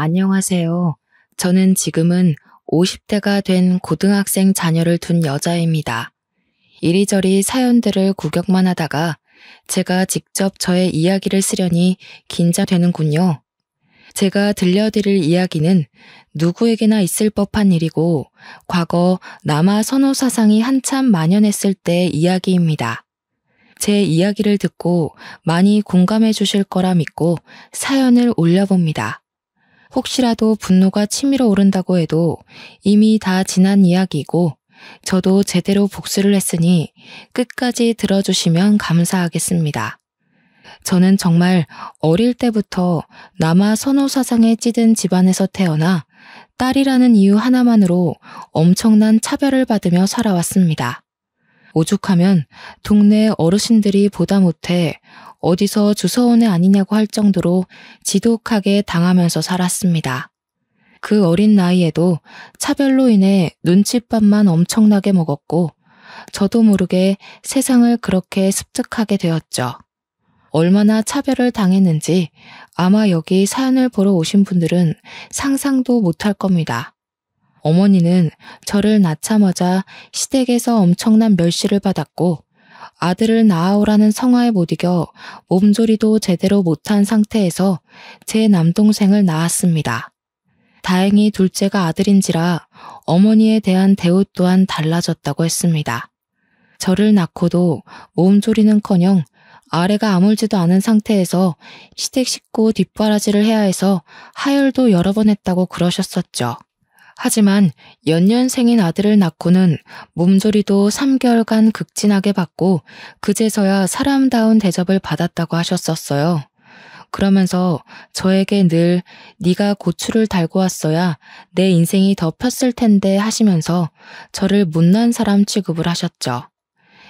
안녕하세요. 저는 지금은 50대가 된 고등학생 자녀를 둔 여자입니다. 이리저리 사연들을 구경만 하다가 제가 직접 저의 이야기를 쓰려니 긴장되는군요. 제가 들려드릴 이야기는 누구에게나 있을 법한 일이고 과거 남아 선호 사상이 한참 만연했을 때의 이야기입니다. 제 이야기를 듣고 많이 공감해 주실 거라 믿고 사연을 올려봅니다. 혹시라도 분노가 치밀어 오른다고 해도 이미 다 지난 이야기이고 저도 제대로 복수를 했으니 끝까지 들어주시면 감사하겠습니다. 저는 정말 어릴 때부터 남아 선호 사상에 찌든 집안에서 태어나 딸이라는 이유 하나만으로 엄청난 차별을 받으며 살아왔습니다. 오죽하면 동네 어르신들이 보다 못해 어디서 주워온 애 아니냐고 할 정도로 지독하게 당하면서 살았습니다. 그 어린 나이에도 차별로 인해 눈칫밥만 엄청나게 먹었고 저도 모르게 세상을 그렇게 습득하게 되었죠. 얼마나 차별을 당했는지 아마 여기 사연을 보러 오신 분들은 상상도 못할 겁니다. 어머니는 저를 낳자마자 시댁에서 엄청난 멸시를 받았고 아들을 낳아오라는 성화에 못 이겨 몸조리도 제대로 못한 상태에서 제 남동생을 낳았습니다. 다행히 둘째가 아들인지라 어머니에 대한 대우 또한 달라졌다고 했습니다. 저를 낳고도 몸조리는커녕 아래가 아물지도 않은 상태에서 시댁 식구 뒷바라지를 해야 해서 하혈도 여러 번 했다고 그러셨었죠. 하지만 연년생인 아들을 낳고는 몸조리도 3개월간 극진하게 받고 그제서야 사람다운 대접을 받았다고 하셨었어요. 그러면서 저에게 늘 네가 고추를 달고 왔어야 내 인생이 더 폈을 텐데 하시면서 저를 못난 사람 취급을 하셨죠.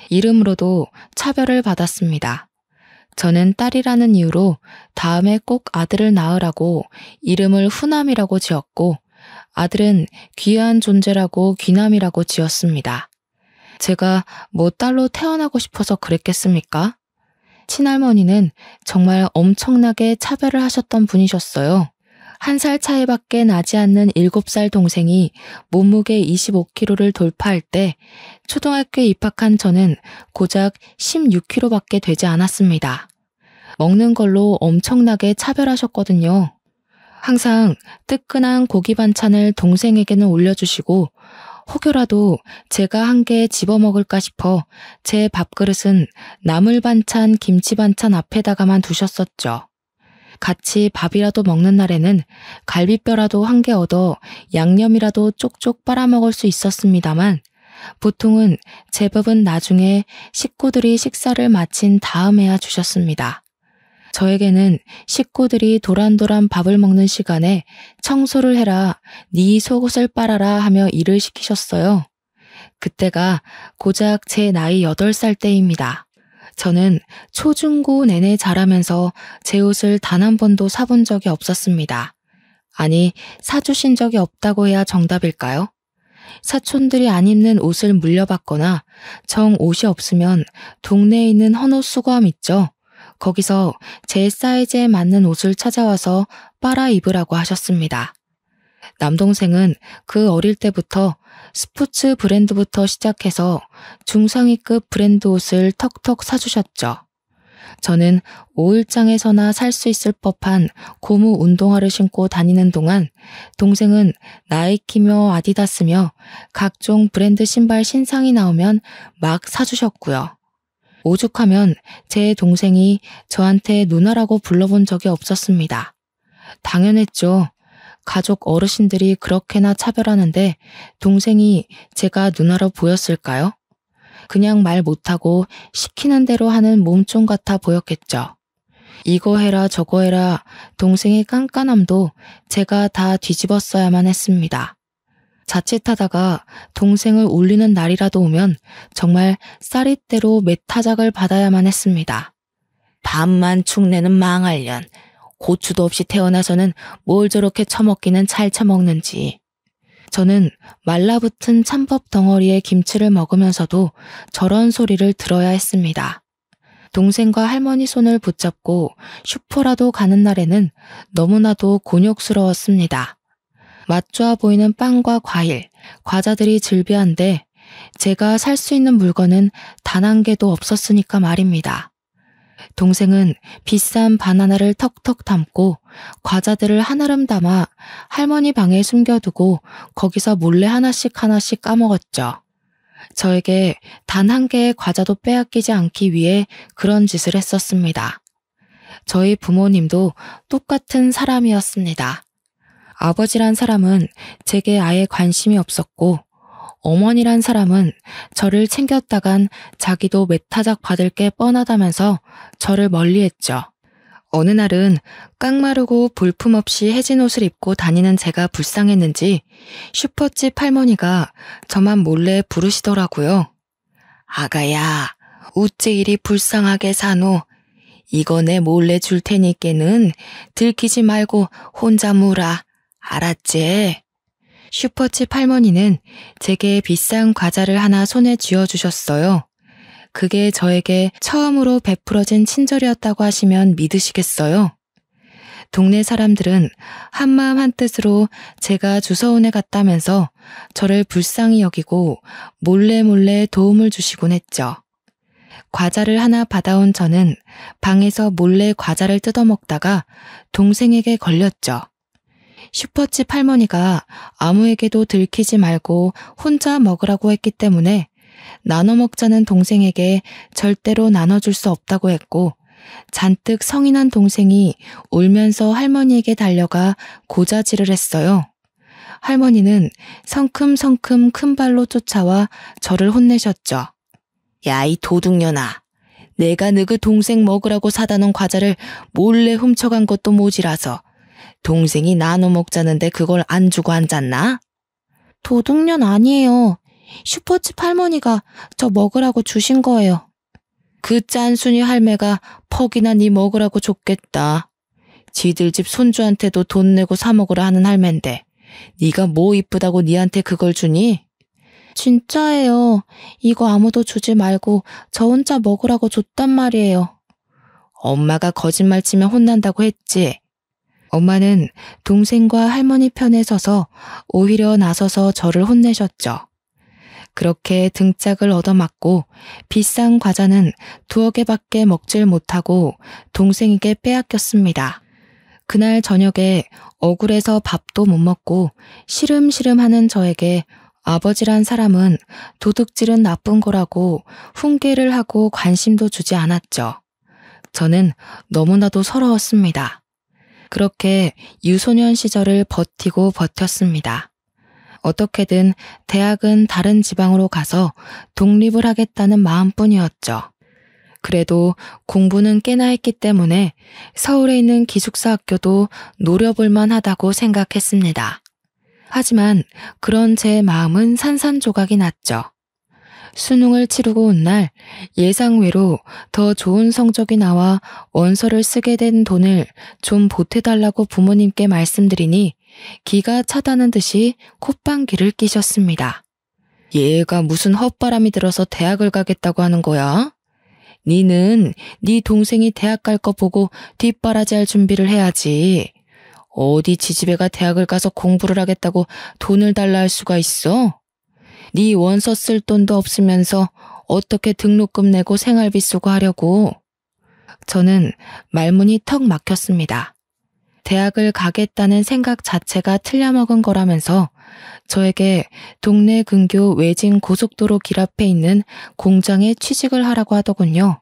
이름으로도 차별을 받았습니다. 저는 딸이라는 이유로 다음에 꼭 아들을 낳으라고 이름을 후남이라고 지었고 아들은 귀한 존재라고 귀남이라고 지었습니다. 제가 뭐 딸로 태어나고 싶어서 그랬겠습니까? 친할머니는 정말 엄청나게 차별을 하셨던 분이셨어요. 1살 차이밖에 나지 않는 7살 동생이 몸무게 25kg를 돌파할 때 초등학교에 입학한 저는 고작 16kg밖에 되지 않았습니다. 먹는 걸로 엄청나게 차별하셨거든요. 항상 뜨끈한 고기 반찬을 동생에게는 올려주시고 혹여라도 제가 한 개 집어먹을까 싶어 제 밥그릇은 나물 반찬, 김치 반찬 앞에다가만 두셨었죠. 같이 밥이라도 먹는 날에는 갈비뼈라도 한 개 얻어 양념이라도 쪽쪽 빨아먹을 수 있었습니다만 보통은 제 밥은 나중에 식구들이 식사를 마친 다음에야 주셨습니다. 저에게는 식구들이 도란도란 밥을 먹는 시간에 청소를 해라, 네 속옷을 빨아라 하며 일을 시키셨어요. 그때가 고작 제 나이 8살 때입니다. 저는 초중고 내내 자라면서 제 옷을 단 한 번도 사본 적이 없었습니다. 아니, 사주신 적이 없다고 해야 정답일까요? 사촌들이 안 입는 옷을 물려받거나 정 옷이 없으면 동네에 있는 헌옷 수거함 있죠? 거기서 제 사이즈에 맞는 옷을 찾아와서 빨아 입으라고 하셨습니다. 남동생은 그 어릴 때부터 스포츠 브랜드부터 시작해서 중상위급 브랜드 옷을 턱턱 사주셨죠. 저는 5일장에서나 살 수 있을 법한 고무 운동화를 신고 다니는 동안 동생은 나이키며 아디다스며 각종 브랜드 신발 신상이 나오면 막 사주셨고요. 오죽하면 제 동생이 저한테 누나라고 불러본 적이 없었습니다. 당연했죠. 가족 어르신들이 그렇게나 차별하는데 동생이 제가 누나로 보였을까요? 그냥 말 못하고 시키는 대로 하는 몸종 같아 보였겠죠. 이거 해라 저거 해라 동생의 깐깐함도 제가 다 뒤집었어야만 했습니다. 자칫하다가 동생을 울리는 날이라도 오면 정말 쌀이대로 메타작을 받아야만 했습니다. 밥만 축내는 망할년. 고추도 없이 태어나서는 뭘 저렇게 처먹기는 잘 처먹는지. 저는 말라붙은 찬밥 덩어리에 김치를 먹으면서도 저런 소리를 들어야 했습니다. 동생과 할머니 손을 붙잡고 슈퍼라도 가는 날에는 너무나도 곤욕스러웠습니다. 맛좋아 보이는 빵과 과일, 과자들이 즐비한데 제가 살 수 있는 물건은 단 한 개도 없었으니까 말입니다. 동생은 비싼 바나나를 턱턱 담고 과자들을 한아름 담아 할머니 방에 숨겨두고 거기서 몰래 하나씩 하나씩 까먹었죠. 저에게 단 한 개의 과자도 빼앗기지 않기 위해 그런 짓을 했었습니다. 저희 부모님도 똑같은 사람이었습니다. 아버지란 사람은 제게 아예 관심이 없었고 어머니란 사람은 저를 챙겼다간 자기도 매타작 받을 게 뻔하다면서 저를 멀리했죠. 어느 날은 깡마르고 볼품없이 해진 옷을 입고 다니는 제가 불쌍했는지 슈퍼집 할머니가 저만 몰래 부르시더라고요. 아가야, 우째 이리 불쌍하게 사노. 이거 내 몰래 줄 테니께는 들키지 말고 혼자 무라. 알았지? 슈퍼집 할머니는 제게 비싼 과자를 하나 손에 쥐어주셨어요. 그게 저에게 처음으로 베풀어진 친절이었다고 하시면 믿으시겠어요? 동네 사람들은 한마음 한뜻으로 제가 주서운에 갔다면서 저를 불쌍히 여기고 몰래 도움을 주시곤 했죠. 과자를 하나 받아온 저는 방에서 몰래 과자를 뜯어먹다가 동생에게 걸렸죠. 슈퍼집 할머니가 아무에게도 들키지 말고 혼자 먹으라고 했기 때문에 나눠 먹자는 동생에게 절대로 나눠줄 수 없다고 했고 잔뜩 성이 난 동생이 울면서 할머니에게 달려가 고자질을 했어요. 할머니는 성큼성큼 큰 발로 쫓아와 저를 혼내셨죠. 야, 이 도둑년아. 내가 너그 동생 먹으라고 사다 놓은 과자를 몰래 훔쳐간 것도 모자라서 동생이 나눠 먹자는데 그걸 안 주고 앉았나? 도둑년 아니에요. 슈퍼집 할머니가 저 먹으라고 주신 거예요. 그 짠순이 할매가 퍽이나 네 먹으라고 줬겠다. 지들 집 손주한테도 돈 내고 사 먹으라 하는 할매인데 네가 뭐 이쁘다고 니한테 그걸 주니? 진짜예요. 이거 아무도 주지 말고 저 혼자 먹으라고 줬단 말이에요. 엄마가 거짓말 치면 혼난다고 했지. 엄마는 동생과 할머니 편에 서서 오히려 나서서 저를 혼내셨죠. 그렇게 등짝을 얻어맞고 비싼 과자는 2개밖에 먹질 못하고 동생에게 빼앗겼습니다. 그날 저녁에 억울해서 밥도 못 먹고 시름시름하는 저에게 아버지란 사람은 도둑질은 나쁜 거라고 훈계를 하고 관심도 주지 않았죠. 저는 너무나도 서러웠습니다. 그렇게 유소년 시절을 버티고 버텼습니다. 어떻게든 대학은 다른 지방으로 가서 독립을 하겠다는 마음뿐이었죠. 그래도 공부는 꽤나 했기 때문에 서울에 있는 기숙사 학교도 노려볼 만하다고 생각했습니다. 하지만 그런 제 마음은 산산조각이 났죠. 수능을 치르고 온 날 예상외로 더 좋은 성적이 나와 원서를 쓰게 된 돈을 좀 보태달라고 부모님께 말씀드리니 기가 차다는 듯이 콧방귀를 끼셨습니다. 얘가 무슨 헛바람이 들어서 대학을 가겠다고 하는 거야? 니는 네 동생이 대학 갈 거 보고 뒷바라지할 준비를 해야지. 어디 지지배가 대학을 가서 공부를 하겠다고 돈을 달라 할 수가 있어? 네 원서 쓸 돈도 없으면서 어떻게 등록금 내고 생활비 쓰고 하려고. 저는 말문이 턱 막혔습니다. 대학을 가겠다는 생각 자체가 틀려먹은 거라면서 저에게 동네 근교 외진 고속도로 길 앞에 있는 공장에 취직을 하라고 하더군요.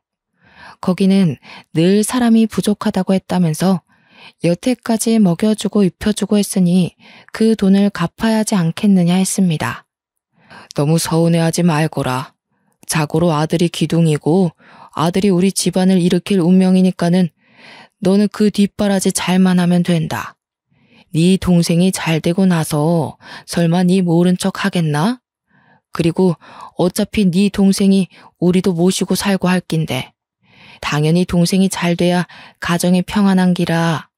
거기는 늘 사람이 부족하다고 했다면서 여태까지 먹여주고 입혀주고 했으니 그 돈을 갚아야 하지 않겠느냐 했습니다. 너무 서운해하지 말거라. 자고로 아들이 기둥이고 아들이 우리 집안을 일으킬 운명이니까는 너는 그 뒷바라지 잘만 하면 된다. 네 동생이 잘 되고 나서 설마 네 모른 척 하겠나? 그리고 어차피 네 동생이 우리도 모시고 살고 할 낀데 당연히 동생이 잘 돼야 가정이 평안한 기라.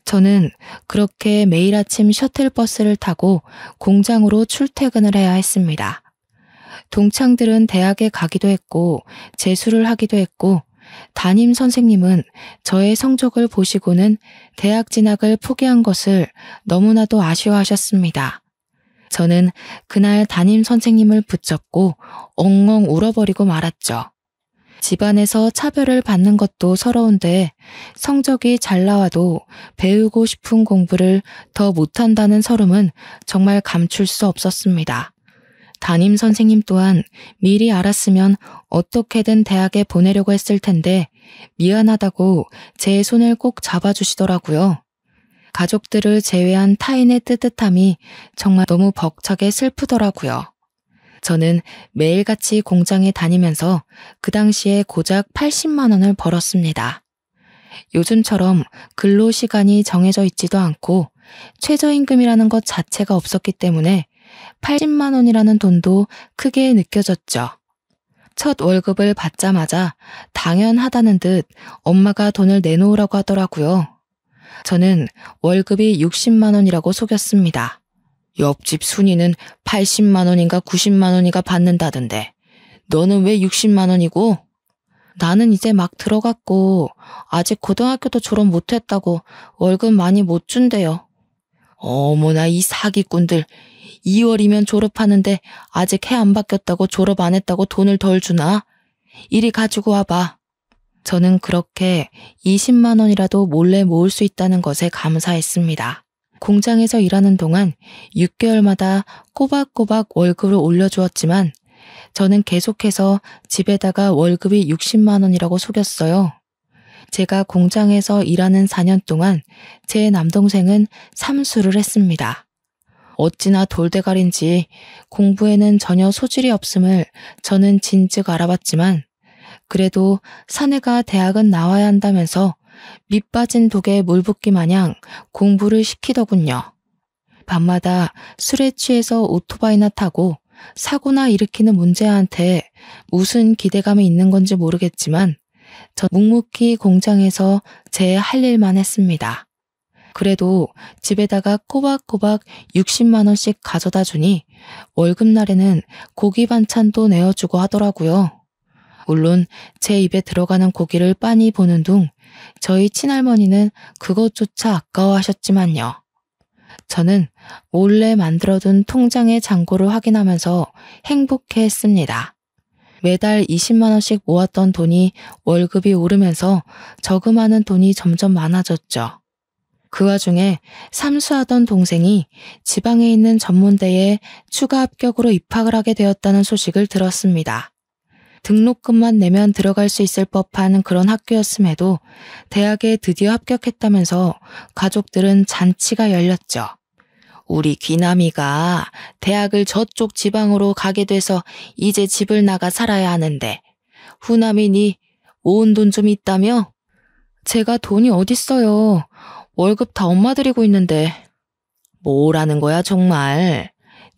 저는 그렇게 매일 아침 셔틀버스를 타고 공장으로 출퇴근을 해야 했습니다. 동창들은 대학에 가기도 했고 재수를 하기도 했고 담임 선생님은 저의 성적을 보시고는 대학 진학을 포기한 것을 너무나도 아쉬워하셨습니다. 저는 그날 담임 선생님을 붙잡고 엉엉 울어버리고 말았죠. 집안에서 차별을 받는 것도 서러운데 성적이 잘 나와도 배우고 싶은 공부를 더 못한다는 서름은 정말 감출 수 없었습니다. 담임 선생님 또한 미리 알았으면 어떻게든 대학에 보내려고 했을 텐데 미안하다고 제 손을 꼭 잡아주시더라고요. 가족들을 제외한 타인의 뜨뜻함이 정말 너무 벅차게 슬프더라고요. 저는 매일같이 공장에 다니면서 그 당시에 고작 80만 원을 벌었습니다. 요즘처럼 근로시간이 정해져 있지도 않고 최저임금이라는 것 자체가 없었기 때문에 80만 원이라는 돈도 크게 느껴졌죠. 첫 월급을 받자마자 당연하다는 듯 엄마가 돈을 내놓으라고 하더라고요. 저는 월급이 60만 원이라고 속였습니다. 옆집 순이는 80만 원인가 90만 원인가 받는다던데 너는 왜 60만 원이고? 나는 이제 막 들어갔고 아직 고등학교도 졸업 못했다고 월급 많이 못 준대요. 어머나 이 사기꾼들 2월이면 졸업하는데 아직 해 안 바뀌었다고 졸업 안 했다고 돈을 덜 주나? 이리 가지고 와봐. 저는 그렇게 20만 원이라도 몰래 모을 수 있다는 것에 감사했습니다. 공장에서 일하는 동안 6개월마다 꼬박꼬박 월급을 올려주었지만 저는 계속해서 집에다가 월급이 60만 원이라고 속였어요. 제가 공장에서 일하는 4년 동안 제 남동생은 삼수를 했습니다. 어찌나 돌대가리인지 공부에는 전혀 소질이 없음을 저는 진즉 알아봤지만 그래도 사내가 대학은 나와야 한다면서 밑 빠진 독에 물 붓기 마냥 공부를 시키더군요. 밤마다 술에 취해서 오토바이나 타고 사고나 일으키는 문제한테 무슨 기대감이 있는 건지 모르겠지만 저 묵묵히 공장에서 제 할 일만 했습니다. 그래도 집에다가 꼬박꼬박 60만 원씩 가져다 주니 월급날에는 고기 반찬도 내어주고 하더라고요. 물론 제 입에 들어가는 고기를 빤히 보는 둥 저희 친할머니는 그것조차 아까워하셨지만요. 저는 몰래 만들어둔 통장의 잔고를 확인하면서 행복해했습니다. 매달 20만 원씩 모았던 돈이 월급이 오르면서 저금하는 돈이 점점 많아졌죠. 그 와중에 삼수하던 동생이 지방에 있는 전문대에 추가 합격으로 입학을 하게 되었다는 소식을 들었습니다. 등록금만 내면 들어갈 수 있을 법한 그런 학교였음에도 대학에 드디어 합격했다면서 가족들은 잔치가 열렸죠. 우리 귀남이가 대학을 저쪽 지방으로 가게 돼서 이제 집을 나가 살아야 하는데 후남이 니 모은 돈 좀 있다며? 제가 돈이 어딨어요. 월급 다 엄마 드리고 있는데. 뭐라는 거야 정말.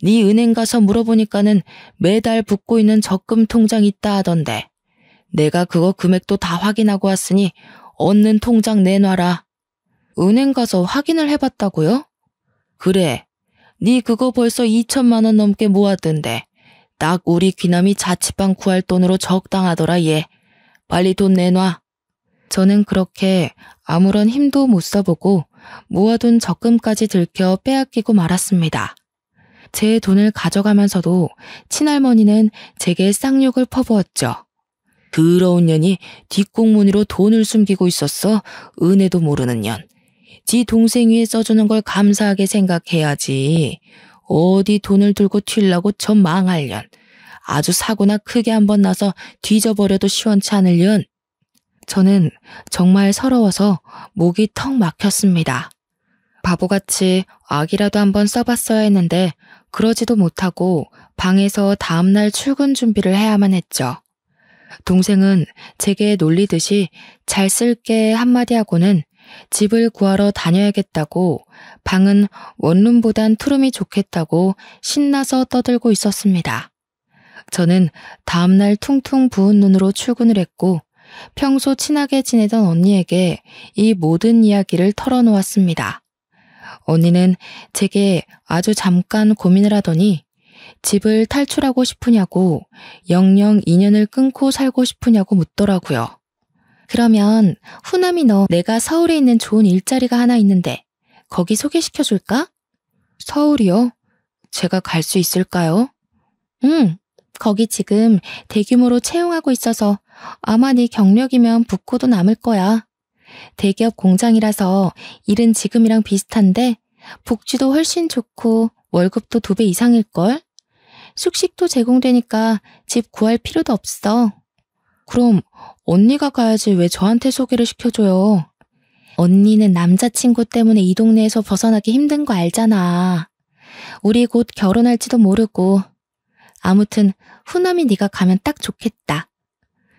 네 은행 가서 물어보니까는 매달 붓고 있는 적금 통장 있다 하던데. 내가 그거 금액도 다 확인하고 왔으니 얻는 통장 내놔라. 은행 가서 확인을 해봤다고요? 그래. 네 그거 벌써 2천만 원 넘게 모았던데. 딱 우리 귀남이 자취방 구할 돈으로 적당하더라 얘. 빨리 돈 내놔. 저는 그렇게 아무런 힘도 못 써보고 모아둔 적금까지 들켜 빼앗기고 말았습니다. 제 돈을 가져가면서도 친할머니는 제게 쌍욕을 퍼부었죠. 더러운 년이 뒷공무니로 돈을 숨기고 있었어. 은혜도 모르는 년. 지 동생 위에 써주는 걸 감사하게 생각해야지. 어디 돈을 들고 튀려고 저 망할 년. 아주 사고나 크게 한번 나서 뒤져버려도 시원치 않을 년. 저는 정말 서러워서 목이 턱 막혔습니다. 바보같이 악이라도 한번 써봤어야 했는데 그러지도 못하고 방에서 다음날 출근 준비를 해야만 했죠. 동생은 제게 놀리듯이 잘 쓸게 한마디 하고는 집을 구하러 다녀야겠다고 방은 원룸보단 투룸이 좋겠다고 신나서 떠들고 있었습니다. 저는 다음날 퉁퉁 부은 눈으로 출근을 했고 평소 친하게 지내던 언니에게 이 모든 이야기를 털어놓았습니다. 언니는 제게 아주 잠깐 고민을 하더니 집을 탈출하고 싶으냐고 영영 인연을 끊고 살고 싶으냐고 묻더라고요. 그러면 후남이 너 내가 서울에 있는 좋은 일자리가 하나 있는데 거기 소개시켜줄까? 서울이요? 제가 갈 수 있을까요? 응, 거기 지금 대규모로 채용하고 있어서 아마 네 경력이면 붙고도 남을 거야. 대기업 공장이라서 일은 지금이랑 비슷한데 복지도 훨씬 좋고 월급도 2배 이상일걸? 숙식도 제공되니까 집 구할 필요도 없어. 그럼 언니가 가야지 왜 저한테 소개를 시켜줘요? 언니는 남자친구 때문에 이 동네에서 벗어나기 힘든 거 알잖아. 우리 곧 결혼할지도 모르고. 아무튼 후남이 네가 가면 딱 좋겠다.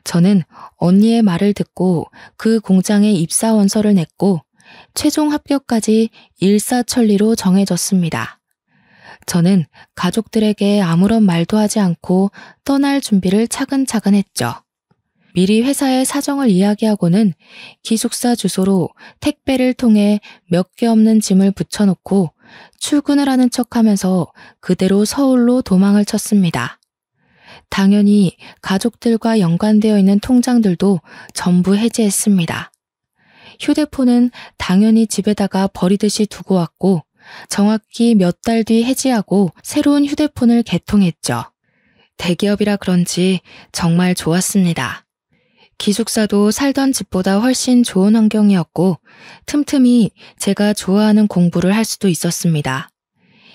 저는 언니의 말을 듣고 그 공장에 입사 원서를 냈고 최종 합격까지 일사천리로 정해졌습니다. 저는 가족들에게 아무런 말도 하지 않고 떠날 준비를 차근차근 했죠. 미리 회사의 사정을 이야기하고는 기숙사 주소로 택배를 통해 몇 개 없는 짐을 붙여놓고 출근을 하는 척하면서 그대로 서울로 도망을 쳤습니다. 당연히 가족들과 연관되어 있는 통장들도 전부 해지했습니다. 휴대폰은 당연히 집에다가 버리듯이 두고 왔고 정확히 몇 달 뒤 해지하고 새로운 휴대폰을 개통했죠. 대기업이라 그런지 정말 좋았습니다. 기숙사도 살던 집보다 훨씬 좋은 환경이었고 틈틈이 제가 좋아하는 공부를 할 수도 있었습니다.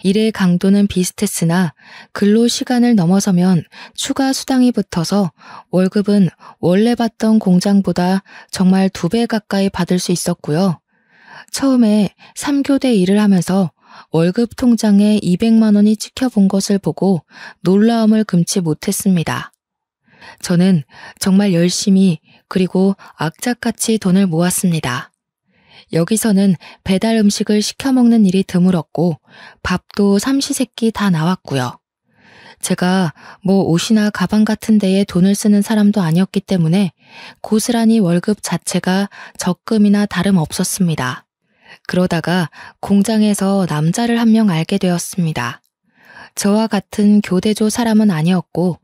일의 강도는 비슷했으나 근로 시간을 넘어서면 추가 수당이 붙어서 월급은 원래 받던 공장보다 정말 2배 가까이 받을 수 있었고요. 처음에 3교대 일을 하면서 월급 통장에 200만 원이 찍혀본 것을 보고 놀라움을 금치 못했습니다. 저는 정말 열심히 그리고 악착같이 돈을 모았습니다. 여기서는 배달 음식을 시켜 먹는 일이 드물었고 밥도 삼시세끼 다 나왔고요. 제가 뭐 옷이나 가방 같은 데에 돈을 쓰는 사람도 아니었기 때문에 고스란히 월급 자체가 적금이나 다름없었습니다. 그러다가 공장에서 남자를 한 명 알게 되었습니다. 저와 같은 교대조 사람은 아니었고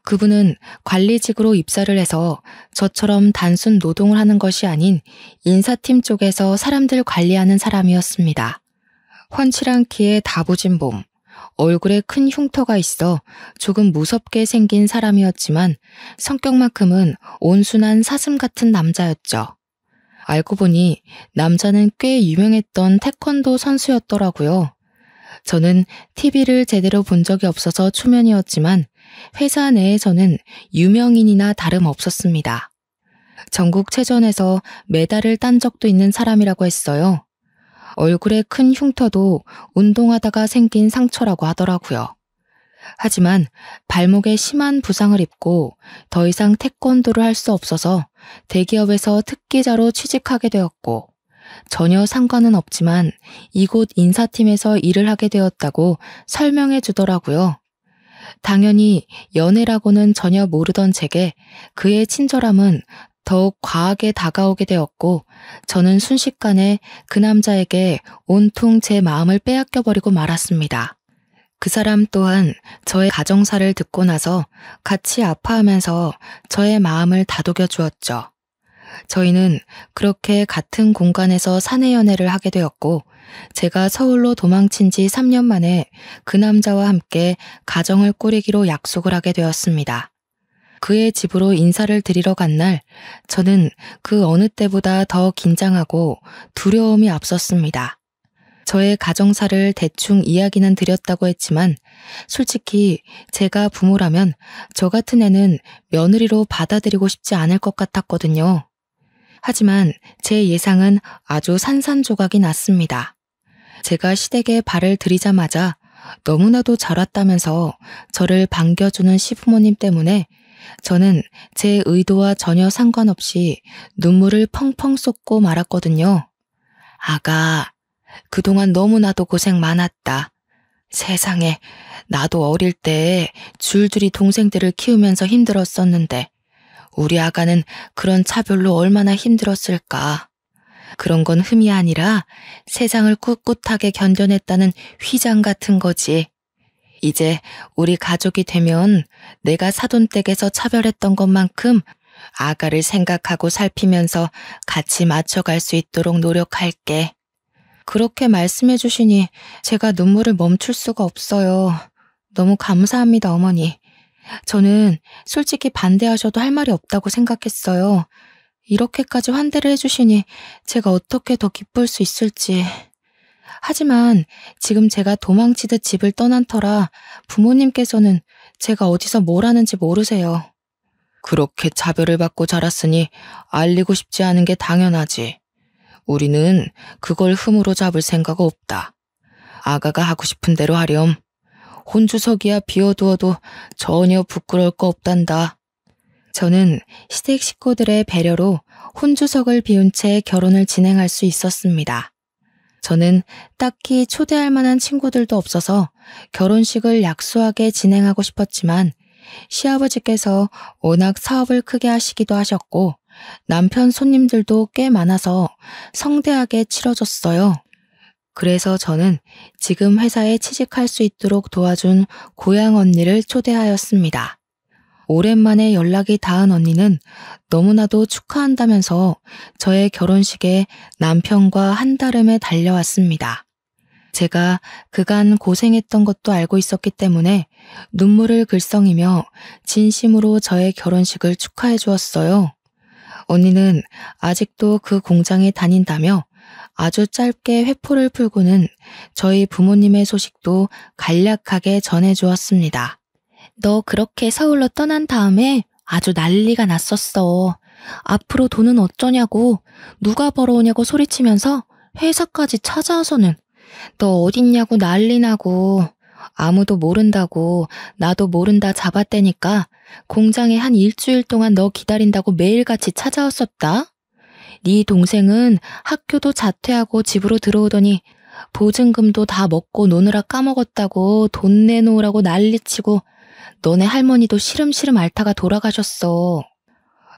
그분은 관리직으로 입사를 해서 저처럼 단순 노동을 하는 것이 아닌 인사팀 쪽에서 사람들 관리하는 사람이었습니다. 훤칠한 키에 다부진 몸, 얼굴에 큰 흉터가 있어 조금 무섭게 생긴 사람이었지만 성격만큼은 온순한 사슴 같은 남자였죠. 알고 보니 남자는 꽤 유명했던 태권도 선수였더라고요. 저는 TV를 제대로 본 적이 없어서 초면이었지만 회사 내에서는 유명인이나 다름없었습니다. 전국체전에서 메달을 딴 적도 있는 사람이라고 했어요. 얼굴에 큰 흉터도 운동하다가 생긴 상처라고 하더라고요. 하지만 발목에 심한 부상을 입고 더 이상 태권도를 할 수 없어서 대기업에서 특기자로 취직하게 되었고 전혀 상관은 없지만 이곳 인사팀에서 일을 하게 되었다고 설명해 주더라고요. 당연히 연애라고는 전혀 모르던 제게 그의 친절함은 더욱 과하게 다가오게 되었고 저는 순식간에 그 남자에게 온통 제 마음을 빼앗겨버리고 말았습니다. 그 사람 또한 저의 가정사를 듣고 나서 같이 아파하면서 저의 마음을 다독여 주었죠. 저희는 그렇게 같은 공간에서 사내 연애를 하게 되었고 제가 서울로 도망친 지 3년 만에 그 남자와 함께 가정을 꾸리기로 약속을 하게 되었습니다. 그의 집으로 인사를 드리러 간 날 저는 그 어느 때보다 더 긴장하고 두려움이 앞섰습니다. 저의 가정사를 대충 이야기는 드렸다고 했지만 솔직히 제가 부모라면 저 같은 애는 며느리로 받아들이고 싶지 않을 것 같았거든요. 하지만 제 예상은 아주 산산조각이 났습니다. 제가 시댁에 발을 들이자마자 너무나도 잘 왔다면서 저를 반겨주는 시부모님 때문에 저는 제 의도와 전혀 상관없이 눈물을 펑펑 쏟고 말았거든요. 아가, 그동안 너무나도 고생 많았다. 세상에, 나도 어릴 때 줄줄이 동생들을 키우면서 힘들었었는데 우리 아가는 그런 차별로 얼마나 힘들었을까. 그런 건 흠이 아니라 세상을 꿋꿋하게 견뎌냈다는 휘장 같은 거지. 이제 우리 가족이 되면 내가 사돈댁에서 차별했던 것만큼 아가를 생각하고 살피면서 같이 맞춰갈 수 있도록 노력할게. 그렇게 말씀해 주시니 제가 눈물을 멈출 수가 없어요. 너무 감사합니다, 어머니. 저는 솔직히 반대하셔도 할 말이 없다고 생각했어요. 이렇게까지 환대를 해주시니 제가 어떻게 더 기쁠 수 있을지. 하지만 지금 제가 도망치듯 집을 떠난 터라 부모님께서는 제가 어디서 뭘 하는지 모르세요. 그렇게 차별을 받고 자랐으니 알리고 싶지 않은 게 당연하지. 우리는 그걸 흠으로 잡을 생각 없다. 아가가 하고 싶은 대로 하렴. 혼주석이야 비워두어도 전혀 부끄러울 거 없단다. 저는 시댁 식구들의 배려로 혼주석을 비운 채 결혼을 진행할 수 있었습니다. 저는 딱히 초대할 만한 친구들도 없어서 결혼식을 약소하게 진행하고 싶었지만 시아버지께서 워낙 사업을 크게 하시기도 하셨고 남편 손님들도 꽤 많아서 성대하게 치러졌어요. 그래서 저는 지금 회사에 취직할 수 있도록 도와준 고향 언니를 초대하였습니다. 오랜만에 연락이 닿은 언니는 너무나도 축하한다면서 저의 결혼식에 남편과 한달음에 달려왔습니다. 제가 그간 고생했던 것도 알고 있었기 때문에 눈물을 글썽이며 진심으로 저의 결혼식을 축하해 주었어요. 언니는 아직도 그 공장에 다닌다며 아주 짧게 회포를 풀고는 저희 부모님의 소식도 간략하게 전해주었습니다. 너 그렇게 서울로 떠난 다음에 아주 난리가 났었어. 앞으로 돈은 어쩌냐고, 누가 벌어오냐고 소리치면서 회사까지 찾아와서는 너 어딨냐고 난리 나고, 아무도 모른다고 나도 모른다 잡았대니까 공장에 한 일주일 동안 너 기다린다고 매일같이 찾아왔었다. 네 동생은 학교도 자퇴하고 집으로 들어오더니 보증금도 다 먹고 노느라 까먹었다고 돈 내놓으라고 난리치고 너네 할머니도 시름시름 앓다가 돌아가셨어.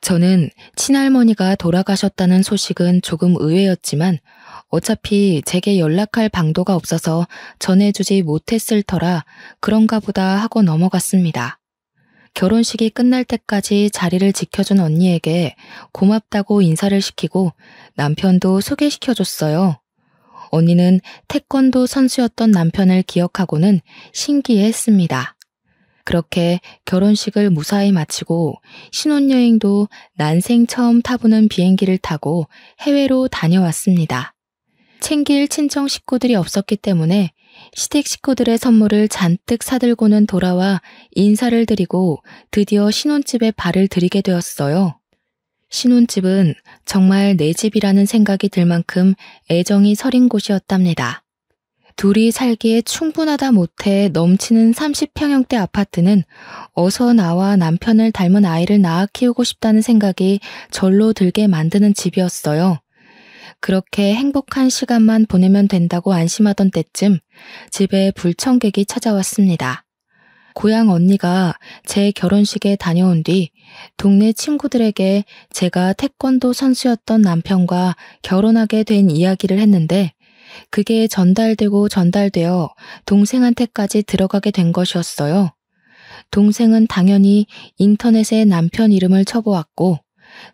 저는 친할머니가 돌아가셨다는 소식은 조금 의외였지만 어차피 제게 연락할 방도가 없어서 전해주지 못했을 터라 그런가 보다 하고 넘어갔습니다. 결혼식이 끝날 때까지 자리를 지켜준 언니에게 고맙다고 인사를 시키고 남편도 소개시켜줬어요. 언니는 태권도 선수였던 남편을 기억하고는 신기해했습니다. 그렇게 결혼식을 무사히 마치고 신혼여행도 난생 처음 타보는 비행기를 타고 해외로 다녀왔습니다. 챙길 친정 식구들이 없었기 때문에 시댁 식구들의 선물을 잔뜩 사들고는 돌아와 인사를 드리고 드디어 신혼집에 발을 들이게 되었어요. 신혼집은 정말 내 집이라는 생각이 들 만큼 애정이 서린 곳이었답니다. 둘이 살기에 충분하다 못해 넘치는 30평형대 아파트는 어서 나와 남편을 닮은 아이를 낳아 키우고 싶다는 생각이 절로 들게 만드는 집이었어요. 그렇게 행복한 시간만 보내면 된다고 안심하던 때쯤 집에 불청객이 찾아왔습니다. 고향 언니가 제 결혼식에 다녀온 뒤 동네 친구들에게 제가 태권도 선수였던 남편과 결혼하게 된 이야기를 했는데 그게 전달되어 동생한테까지 들어가게 된 것이었어요. 동생은 당연히 인터넷에 남편 이름을 쳐보았고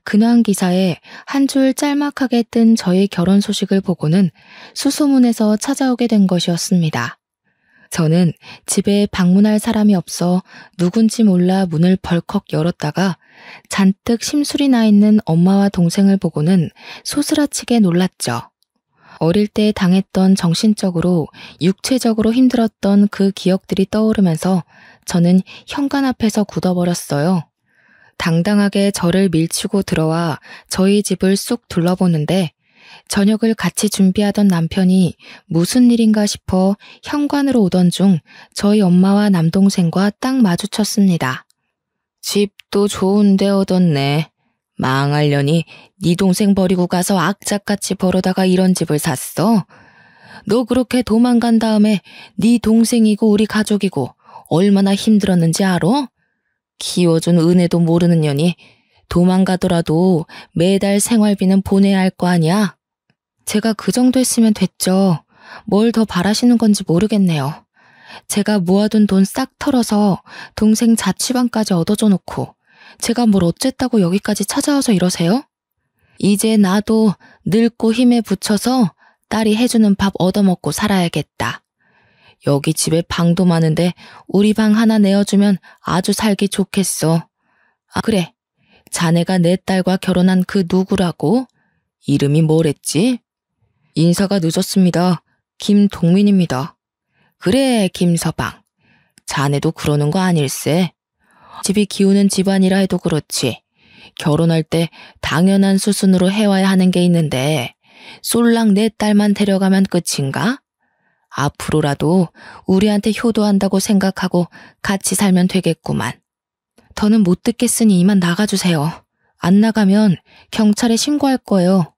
근황 기사에 한 줄 짤막하게 뜬 저희 결혼 소식을 보고는 수소문해서 찾아오게 된 것이었습니다. 저는 집에 방문할 사람이 없어 누군지 몰라 문을 벌컥 열었다가 잔뜩 심술이 나 있는 엄마와 동생을 보고는 소스라치게 놀랐죠. 어릴 때 당했던 정신적으로 육체적으로 힘들었던 그 기억들이 떠오르면서 저는 현관 앞에서 굳어버렸어요. 당당하게 저를 밀치고 들어와 저희 집을 쑥 둘러보는데 저녁을 같이 준비하던 남편이 무슨 일인가 싶어 현관으로 오던 중 저희 엄마와 남동생과 딱 마주쳤습니다. 집도 좋은데 얻었네. 망하려니 네 동생 버리고 가서 악착같이 벌어다가 이런 집을 샀어? 너 그렇게 도망간 다음에 네 동생이고 우리 가족이고 얼마나 힘들었는지 알아? 키워준 은혜도 모르는 년이 도망가더라도 매달 생활비는 보내야 할 거 아니야? 제가 그 정도 했으면 됐죠. 뭘 더 바라시는 건지 모르겠네요. 제가 모아둔 돈 싹 털어서 동생 자취방까지 얻어줘 놓고 제가 뭘 어쨌다고 여기까지 찾아와서 이러세요? 이제 나도 늙고 힘에 부쳐서 딸이 해주는 밥 얻어먹고 살아야겠다. 여기 집에 방도 많은데 우리 방 하나 내어주면 아주 살기 좋겠어. 아, 그래. 자네가 내 딸과 결혼한 그 누구라고? 이름이 뭐랬지? 인사가 늦었습니다. 김동민입니다. 그래, 김서방. 자네도 그러는 거 아닐세? 집이 기우는 집안이라 해도 그렇지. 결혼할 때 당연한 수순으로 해와야 하는 게 있는데 쏠랑 내 딸만 데려가면 끝인가? 앞으로라도 우리한테 효도한다고 생각하고 같이 살면 되겠구만. 더는 못 듣겠으니 이만 나가주세요. 안 나가면 경찰에 신고할 거예요.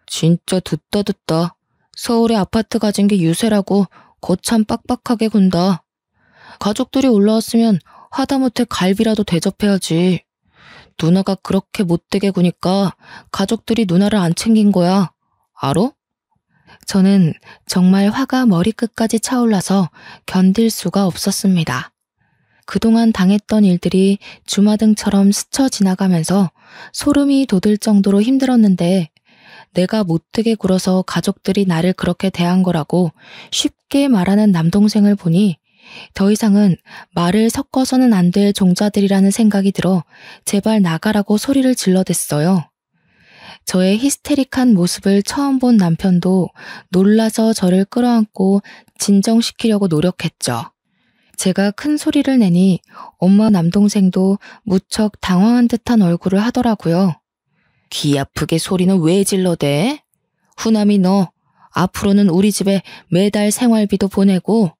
진짜 듣다. 서울에 아파트 가진 게 유세라고 거참 빡빡하게 군다. 가족들이 올라왔으면 하다못해 갈비라도 대접해야지. 누나가 그렇게 못되게 구니까 가족들이 누나를 안 챙긴 거야. 알어? 저는 정말 화가 머리끝까지 차올라서 견딜 수가 없었습니다. 그동안 당했던 일들이 주마등처럼 스쳐 지나가면서 소름이 돋을 정도로 힘들었는데 내가 못되게 굴어서 가족들이 나를 그렇게 대한 거라고 쉽게 말하는 남동생을 보니 더 이상은 말을 섞어서는 안 될 종자들이라는 생각이 들어 제발 나가라고 소리를 질러댔어요. 저의 히스테릭한 모습을 처음 본 남편도 놀라서 저를 끌어안고 진정시키려고 노력했죠. 제가 큰 소리를 내니 엄마 남동생도 무척 당황한 듯한 얼굴을 하더라고요. 귀 아프게 소리는 왜 질러대? 후남이 너 앞으로는 우리 집에 매달 생활비도 보내고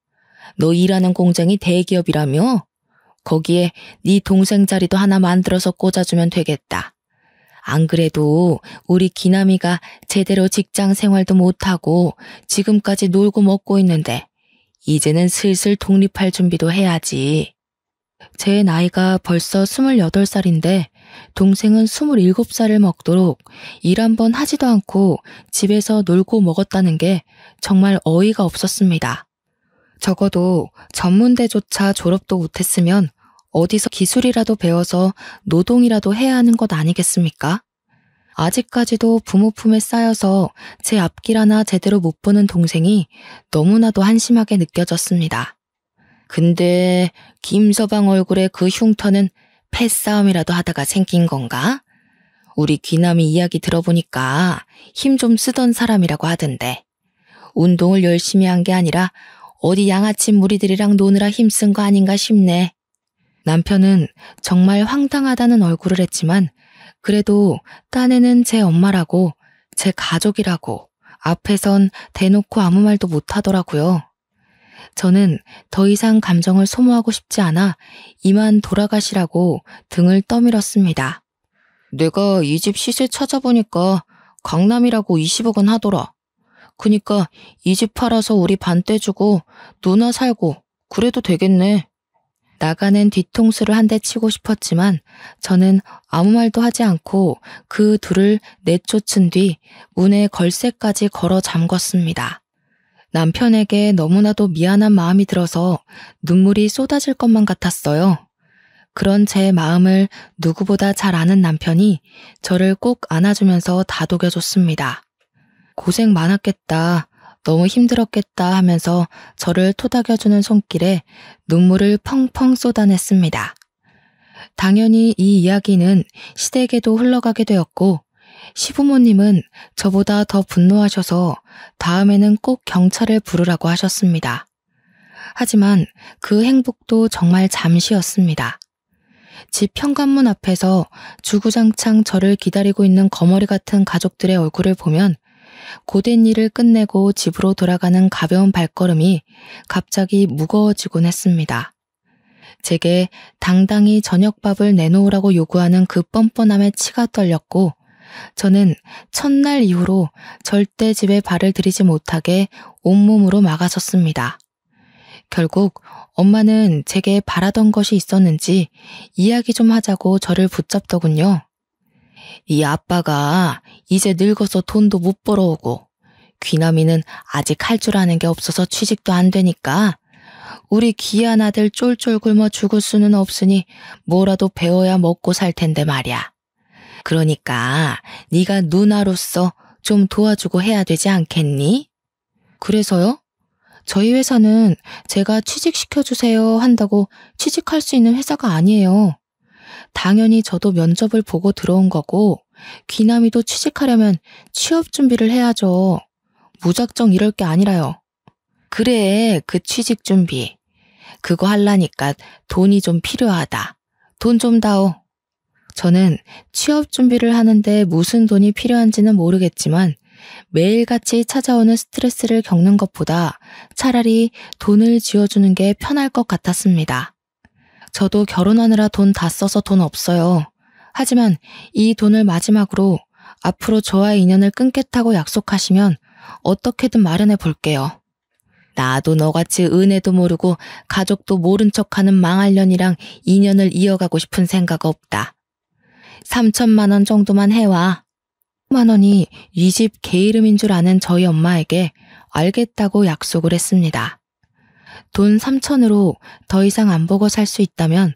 너 일하는 공장이 대기업이라며? 거기에 네 동생 자리도 하나 만들어서 꽂아주면 되겠다. 안 그래도 우리 기남이가 제대로 직장 생활도 못하고 지금까지 놀고 먹고 있는데 이제는 슬슬 독립할 준비도 해야지. 제 나이가 벌써 28살인데 동생은 27살을 먹도록 일 한 번 하지도 않고 집에서 놀고 먹었다는 게 정말 어이가 없었습니다. 적어도 전문대조차 졸업도 못했으면 어디서 기술이라도 배워서 노동이라도 해야 하는 것 아니겠습니까? 아직까지도 부모 품에 쌓여서 제 앞길 하나 제대로 못 보는 동생이 너무나도 한심하게 느껴졌습니다. 근데 김서방 얼굴에 그 흉터는 패싸움이라도 하다가 생긴 건가? 우리 귀남이 이야기 들어보니까 힘 좀 쓰던 사람이라고 하던데 운동을 열심히 한 게 아니라 어디 양아치 무리들이랑 노느라 힘쓴 거 아닌가 싶네. 남편은 정말 황당하다는 얼굴을 했지만 그래도 딴에는 제 엄마라고 제 가족이라고 앞에선 대놓고 아무 말도 못하더라고요. 저는 더 이상 감정을 소모하고 싶지 않아 이만 돌아가시라고 등을 떠밀었습니다. 내가 이 집 시세 찾아보니까 강남이라고 20억 원 하더라. 그니까 이 집 팔아서 우리 반 떼주고 누나 살고 그래도 되겠네. 나가는 뒤통수를 한 대 치고 싶었지만 저는 아무 말도 하지 않고 그 둘을 내쫓은 뒤 문에 걸쇠까지 걸어 잠궜습니다. 남편에게 너무나도 미안한 마음이 들어서 눈물이 쏟아질 것만 같았어요. 그런 제 마음을 누구보다 잘 아는 남편이 저를 꼭 안아주면서 다독여줬습니다. 고생 많았겠다. 너무 힘들었겠다 하면서 저를 토닥여주는 손길에 눈물을 펑펑 쏟아냈습니다. 당연히 이 이야기는 시댁에도 흘러가게 되었고 시부모님은 저보다 더 분노하셔서 다음에는 꼭 경찰을 부르라고 하셨습니다. 하지만 그 행복도 정말 잠시였습니다. 집 현관문 앞에서 주구장창 저를 기다리고 있는 거머리 같은 가족들의 얼굴을 보면 고된 일을 끝내고 집으로 돌아가는 가벼운 발걸음이 갑자기 무거워지곤 했습니다. 제게 당당히 저녁밥을 내놓으라고 요구하는 그 뻔뻔함에 치가 떨렸고 저는 첫날 이후로 절대 집에 발을 들이지 못하게 온몸으로 막아섰습니다. 결국 엄마는 제게 바라던 것이 있었는지 이야기 좀 하자고 저를 붙잡더군요. 이 아빠가 이제 늙어서 돈도 못 벌어오고 귀남이는 아직 할 줄 아는 게 없어서 취직도 안 되니까 우리 귀한 아들 쫄쫄 굶어 죽을 수는 없으니 뭐라도 배워야 먹고 살 텐데 말이야. 그러니까 네가 누나로서 좀 도와주고 해야 되지 않겠니? 그래서요? 저희 회사는 제가 취직시켜주세요 한다고 취직할 수 있는 회사가 아니에요. 당연히 저도 면접을 보고 들어온 거고 귀남이도 취직하려면 취업 준비를 해야죠. 무작정 이럴 게 아니라요. 그래, 그 취직 준비. 그거 하려니까 돈이 좀 필요하다. 돈 좀 다오. 저는 취업 준비를 하는데 무슨 돈이 필요한지는 모르겠지만 매일같이 찾아오는 스트레스를 겪는 것보다 차라리 돈을 쥐어주는 게 편할 것 같았습니다. 저도 결혼하느라 돈 다 써서 돈 없어요. 하지만 이 돈을 마지막으로 앞으로 저와의 인연을 끊겠다고 약속하시면 어떻게든 마련해 볼게요. 나도 너같이 은혜도 모르고 가족도 모른 척하는 망할년이랑 인연을 이어가고 싶은 생각 없다. 3천만 원 정도만 해와. 3만 원이 이 집 개 이름인 줄 아는 저희 엄마에게 알겠다고 약속을 했습니다. 돈 3천으로 더 이상 안 보고 살 수 있다면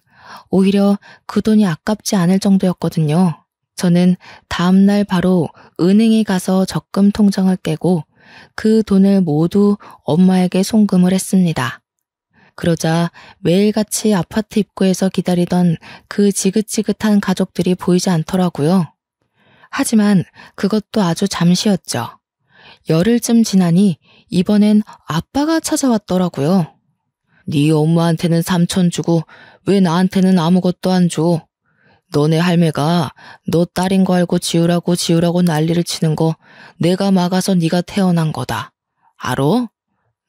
오히려 그 돈이 아깝지 않을 정도였거든요. 저는 다음날 바로 은행에 가서 적금 통장을 깨고 그 돈을 모두 엄마에게 송금을 했습니다. 그러자 매일같이 아파트 입구에서 기다리던 그 지긋지긋한 가족들이 보이지 않더라고요. 하지만 그것도 아주 잠시였죠. 열흘쯤 지나니 이번엔 아빠가 찾아왔더라고요. 네 엄마한테는 3천 주고 왜 나한테는 아무것도 안 줘? 너네 할매가 너 딸인 거 알고 지우라고 난리를 치는 거 내가 막아서 네가 태어난 거다. 알어?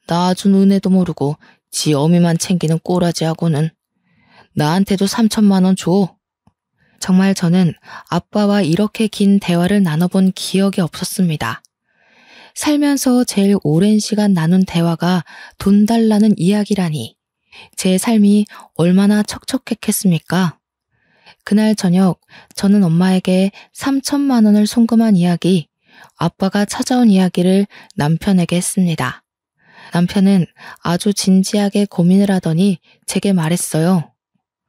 나 아주 은혜도 모르고 지 어미만 챙기는 꼬라지하고는. 나한테도 3천만 원 줘. 정말 저는 아빠와 이렇게 긴 대화를 나눠본 기억이 없었습니다. 살면서 제일 오랜 시간 나눈 대화가 돈 달라는 이야기라니 제 삶이 얼마나 척척했겠습니까? 그날 저녁 저는 엄마에게 3천만 원을 송금한 이야기, 아빠가 찾아온 이야기를 남편에게 했습니다. 남편은 아주 진지하게 고민을 하더니 제게 말했어요.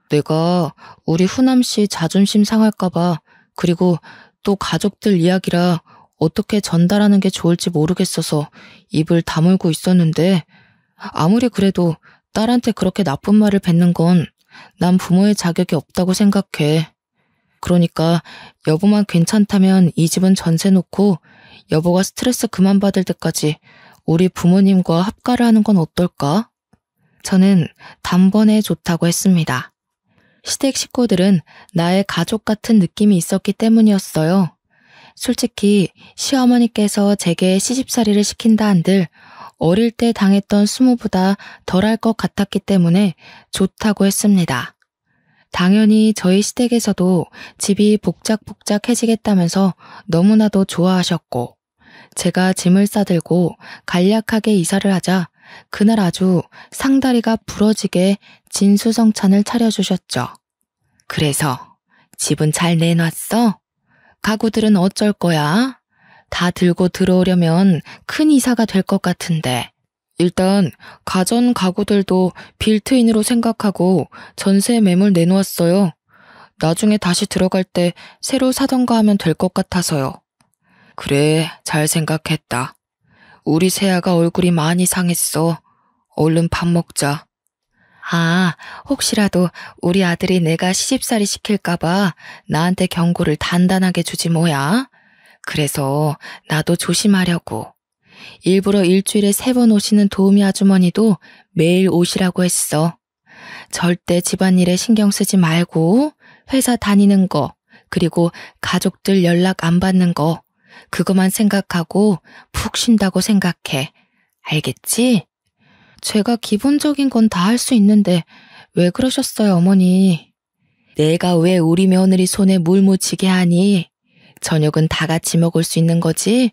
내가 우리 후남씨 자존심 상할까봐, 그리고 또 가족들 이야기라 어떻게 전달하는 게 좋을지 모르겠어서 입을 다물고 있었는데, 아무리 그래도 딸한테 그렇게 나쁜 말을 뱉는 건 난 부모의 자격이 없다고 생각해. 그러니까 여보만 괜찮다면 이 집은 전세 놓고 여보가 스트레스 그만 받을 때까지 우리 부모님과 합가를 하는 건 어떨까? 저는 단번에 좋다고 했습니다. 시댁 식구들은 나의 가족 같은 느낌이 있었기 때문이었어요. 솔직히 시어머니께서 제게 시집살이를 시킨다 한들 어릴 때 당했던 수모보다 덜할 것 같았기 때문에 좋다고 했습니다. 당연히 저희 시댁에서도 집이 복작복작해지겠다면서 너무나도 좋아하셨고, 제가 짐을 싸들고 간략하게 이사를 하자 그날 아주 상다리가 부러지게 진수성찬을 차려주셨죠. 그래서 집은 잘 내놨어? 가구들은 어쩔 거야? 다 들고 들어오려면 큰 이사가 될 것 같은데. 일단 가전 가구들도 빌트인으로 생각하고 전세 매물 내놓았어요. 나중에 다시 들어갈 때 새로 사던가 하면 될 것 같아서요. 그래, 잘 생각했다. 우리 세아가 얼굴이 많이 상했어. 얼른 밥 먹자. 아, 혹시라도 우리 아들이 내가 시집살이 시킬까봐 나한테 경고를 단단하게 주지 뭐야. 그래서 나도 조심하려고. 일부러 일주일에 3번 오시는 도우미 아주머니도 매일 오시라고 했어. 절대 집안일에 신경 쓰지 말고 회사 다니는 거, 그리고 가족들 연락 안 받는 거, 그것만 생각하고 푹 쉰다고 생각해. 알겠지? 제가 기본적인 건 다 할 수 있는데 왜 그러셨어요, 어머니? 내가 왜 우리 며느리 손에 물 묻히게 하니? 저녁은 다 같이 먹을 수 있는 거지?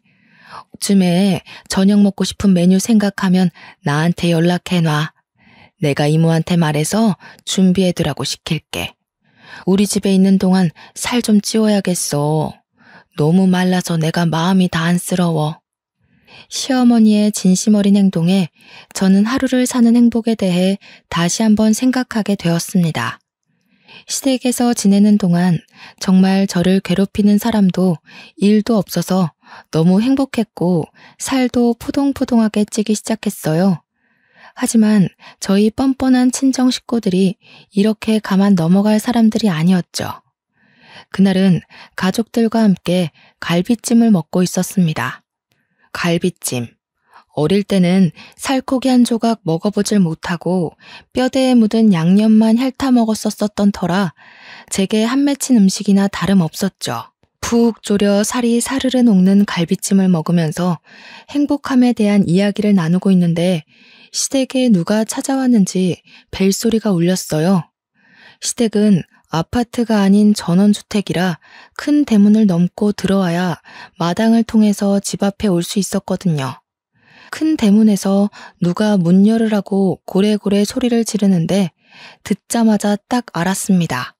쯤에 저녁 먹고 싶은 메뉴 생각하면 나한테 연락해놔. 내가 이모한테 말해서 준비해두라고 시킬게. 우리 집에 있는 동안 살 좀 찌워야겠어. 너무 말라서 내가 마음이 다 안쓰러워. 시어머니의 진심 어린 행동에 저는 하루를 사는 행복에 대해 다시 한번 생각하게 되었습니다. 시댁에서 지내는 동안 정말 저를 괴롭히는 사람도 일도 없어서 너무 행복했고 살도 포동포동하게 찌기 시작했어요. 하지만 저희 뻔뻔한 친정 식구들이 이렇게 가만 넘어갈 사람들이 아니었죠. 그날은 가족들과 함께 갈비찜을 먹고 있었습니다. 갈비찜. 어릴 때는 살코기 한 조각 먹어보질 못하고 뼈대에 묻은 양념만 핥아 먹었었던 터라 제게 한 맺힌 음식이나 다름없었죠. 푹 졸여 살이 사르르 녹는 갈비찜을 먹으면서 행복함에 대한 이야기를 나누고 있는데 시댁에 누가 찾아왔는지 벨소리가 울렸어요. 시댁은 아파트가 아닌 전원주택이라 큰 대문을 넘고 들어와야 마당을 통해서 집 앞에 올 수 있었거든요. 큰 대문에서 누가 문 열으라고 고래고래 소리를 지르는데 듣자마자 딱 알았습니다.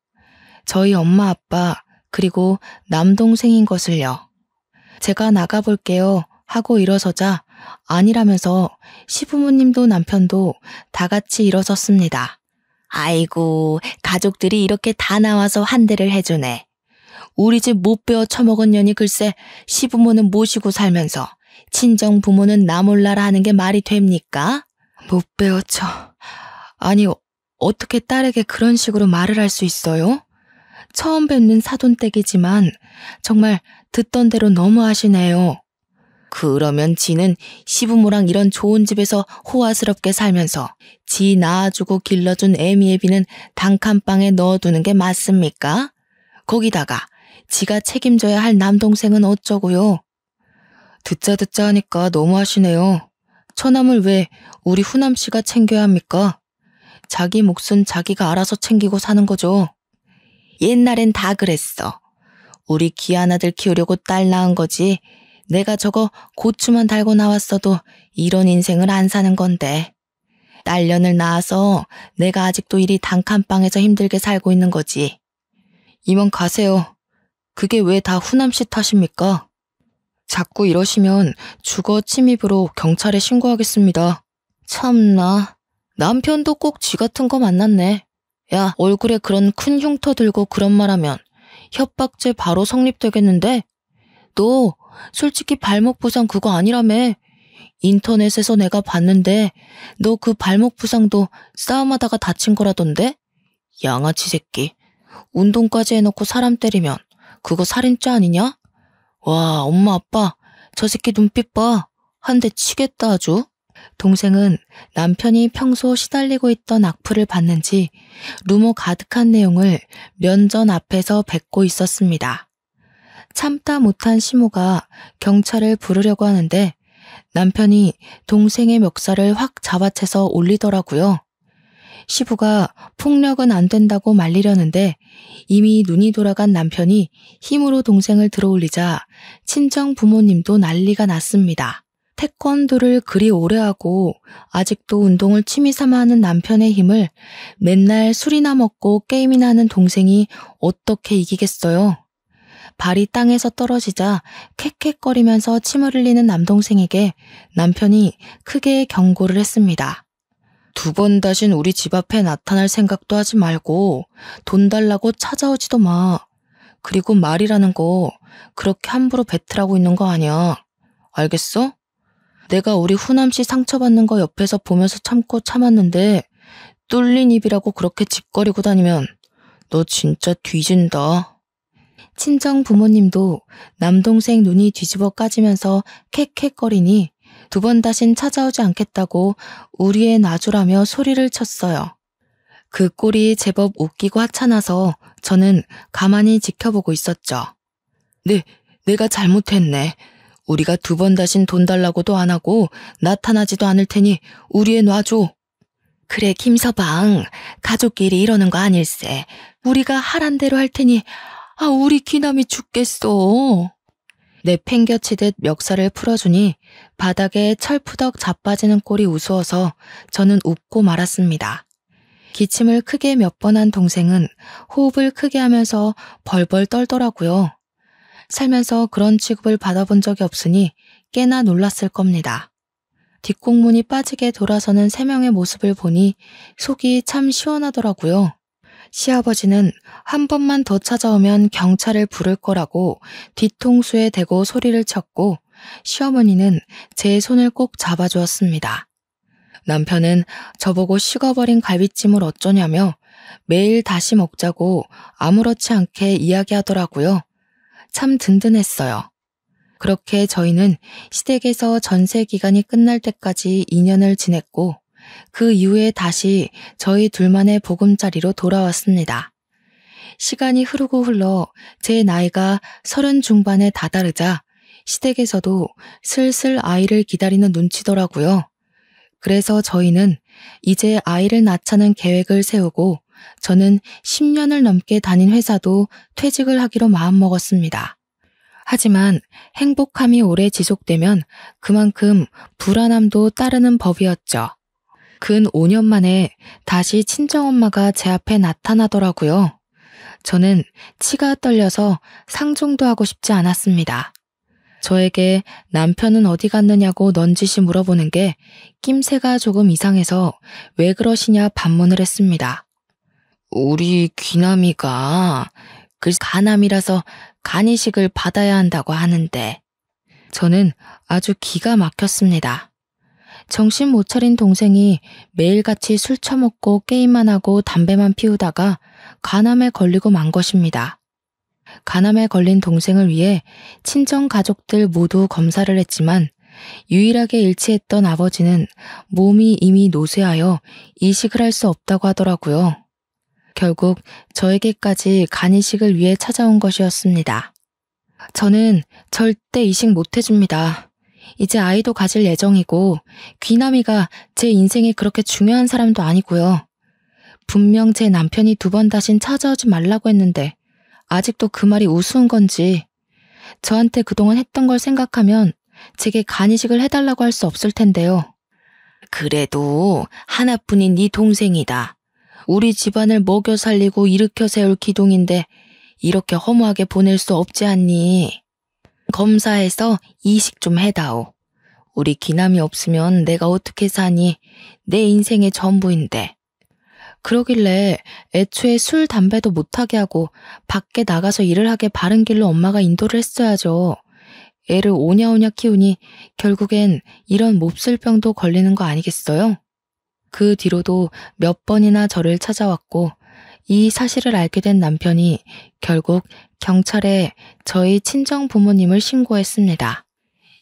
저희 엄마 아빠 그리고 남동생인 것을요. 제가 나가볼게요 하고 일어서자 아니라면서 시부모님도 남편도 다 같이 일어섰습니다. 아이고, 가족들이 이렇게 다 나와서 한 대를 해주네. 우리 집 못 배워 처먹은 년이 글쎄 시부모는 모시고 살면서 친정 부모는 나 몰라라 하는 게 말이 됩니까? 못 배워쳐. 아니, 어떻게 딸에게 그런 식으로 말을 할 수 있어요? 처음 뵙는 사돈댁이지만 정말 듣던 대로 너무 하시네요. 그러면 지는 시부모랑 이런 좋은 집에서 호화스럽게 살면서 지 낳아주고 길러준 애미애비는 단칸방에 넣어두는 게 맞습니까? 거기다가 지가 책임져야 할 남동생은 어쩌고요? 듣자 하니까 너무하시네요. 처남을 왜 우리 후남씨가 챙겨야 합니까? 자기 몫은 자기가 알아서 챙기고 사는 거죠. 옛날엔 다 그랬어. 우리 귀한 아들 키우려고 딸 낳은 거지. 내가 저거 고추만 달고 나왔어도 이런 인생을 안 사는 건데. 딸년을 낳아서 내가 아직도 이리 단칸방에서 힘들게 살고 있는 거지. 이만 가세요. 그게 왜 다 후남씨 탓입니까? 자꾸 이러시면 주거 침입으로 경찰에 신고하겠습니다. 참나, 남편도 꼭 쥐 같은 거 만났네. 야, 얼굴에 그런 큰 흉터 들고 그런 말하면 협박죄 바로 성립되겠는데? 너 솔직히 발목 부상 그거 아니라며. 인터넷에서 내가 봤는데 너 그 발목 부상도 싸움하다가 다친 거라던데? 양아치 새끼. 운동까지 해놓고 사람 때리면 그거 살인죄 아니냐? 와, 엄마 아빠 저 새끼 눈빛 봐. 한 대 치겠다 아주. 동생은 남편이 평소 시달리고 있던 악플을 봤는지 루머 가득한 내용을 면전 앞에서 뱉고 있었습니다. 참다 못한 시모가 경찰을 부르려고 하는데 남편이 동생의 멱살을 확 잡아채서 올리더라고요. 시부가 폭력은 안 된다고 말리려는데 이미 눈이 돌아간 남편이 힘으로 동생을 들어올리자 친정 부모님도 난리가 났습니다. 태권도를 그리 오래 하고 아직도 운동을 취미 삼아 하는 남편의 힘을 맨날 술이나 먹고 게임이나 하는 동생이 어떻게 이기겠어요? 발이 땅에서 떨어지자 캑캑거리면서 침을 흘리는 남동생에게 남편이 크게 경고를 했습니다. 2번 다신 우리 집 앞에 나타날 생각도 하지 말고 돈 달라고 찾아오지도 마. 그리고 말이라는 거 그렇게 함부로 뱉으라고 있는 거 아니야. 알겠어? 내가 우리 후남씨 상처받는 거 옆에서 보면서 참고 참았는데 뚫린 입이라고 그렇게 짓거리고 다니면 너 진짜 뒤진다. 친정 부모님도 남동생 눈이 뒤집어 까지면서 캑캑거리니 2번 다신 찾아오지 않겠다고 우리의 놔주라며 소리를 쳤어요. 그 꼴이 제법 웃기고 하찮아서 저는 가만히 지켜보고 있었죠. 내가 잘못했네. 우리가 2번 다신 돈 달라고도 안 하고 나타나지도 않을 테니 우리의 놔줘. 그래 김서방, 가족끼리 이러는 거 아닐세. 우리가 하란 대로 할 테니 우리 귀남이 죽겠어. 내팽겨치듯 멱살을 풀어주니 바닥에 철푸덕 자빠지는 꼴이 우스워서 저는 웃고 말았습니다. 기침을 크게 몇 번 한 동생은 호흡을 크게 하면서 벌벌 떨더라고요. 살면서 그런 취급을 받아본 적이 없으니 꽤나 놀랐을 겁니다. 뒷공문이 빠지게 돌아서는 3명의 모습을 보니 속이 참 시원하더라고요. 시아버지는 한 번만 더 찾아오면 경찰을 부를 거라고 뒤통수에 대고 소리를 쳤고, 시어머니는 제 손을 꼭 잡아주었습니다. 남편은 저보고 식어버린 갈비찜을 어쩌냐며 매일 다시 먹자고 아무렇지 않게 이야기하더라고요. 참 든든했어요. 그렇게 저희는 시댁에서 전세 기간이 끝날 때까지 2년을 지냈고, 그 이후에 다시 저희 둘만의 보금자리로 돌아왔습니다. 시간이 흐르고 흘러 제 나이가 30 중반에 다다르자 시댁에서도 슬슬 아이를 기다리는 눈치더라고요. 그래서 저희는 이제 아이를 낳자는 계획을 세우고, 저는 10년을 넘게 다닌 회사도 퇴직을 하기로 마음먹었습니다. 하지만 행복함이 오래 지속되면 그만큼 불안함도 따르는 법이었죠. 근 5년 만에 다시 친정엄마가 제 앞에 나타나더라고요. 저는 치가 떨려서 상종도 하고 싶지 않았습니다. 저에게 남편은 어디 갔느냐고 넌지시 물어보는 게 낌새가 조금 이상해서 왜 그러시냐 반문을 했습니다. 우리 귀남이가 그 간암이라서 간이식을 받아야 한다고 하는데. 저는 아주 기가 막혔습니다. 정신 못 차린 동생이 매일같이 술 처먹고 게임만 하고 담배만 피우다가 간암에 걸리고 만 것입니다. 간암에 걸린 동생을 위해 친정 가족들 모두 검사를 했지만 유일하게 일치했던 아버지는 몸이 이미 노쇠하여 이식을 할 수 없다고 하더라고요. 결국 저에게까지 간이식을 위해 찾아온 것이었습니다. 저는 절대 이식 못 해줍니다. 이제 아이도 가질 예정이고 귀남이가 제 인생에 그렇게 중요한 사람도 아니고요. 분명 제 남편이 2번 다신 찾아오지 말라고 했는데 아직도 그 말이 우스운 건지, 저한테 그동안 했던 걸 생각하면 제게 간이식을 해달라고 할 수 없을 텐데요. 그래도 하나뿐인 네 동생이다. 우리 집안을 먹여 살리고 일으켜 세울 기둥인데 이렇게 허무하게 보낼 수 없지 않니? 검사해서 이식 좀 해다오. 우리 기남이 없으면 내가 어떻게 사니? 내 인생의 전부인데. 그러길래 애초에 술, 담배도 못하게 하고 밖에 나가서 일을 하게 바른 길로 엄마가 인도를 했어야죠. 애를 오냐오냐 키우니 결국엔 이런 몹쓸 병도 걸리는 거 아니겠어요? 그 뒤로도 몇 번이나 저를 찾아왔고, 이 사실을 알게 된 남편이 결국 경찰에 저희 친정 부모님을 신고했습니다.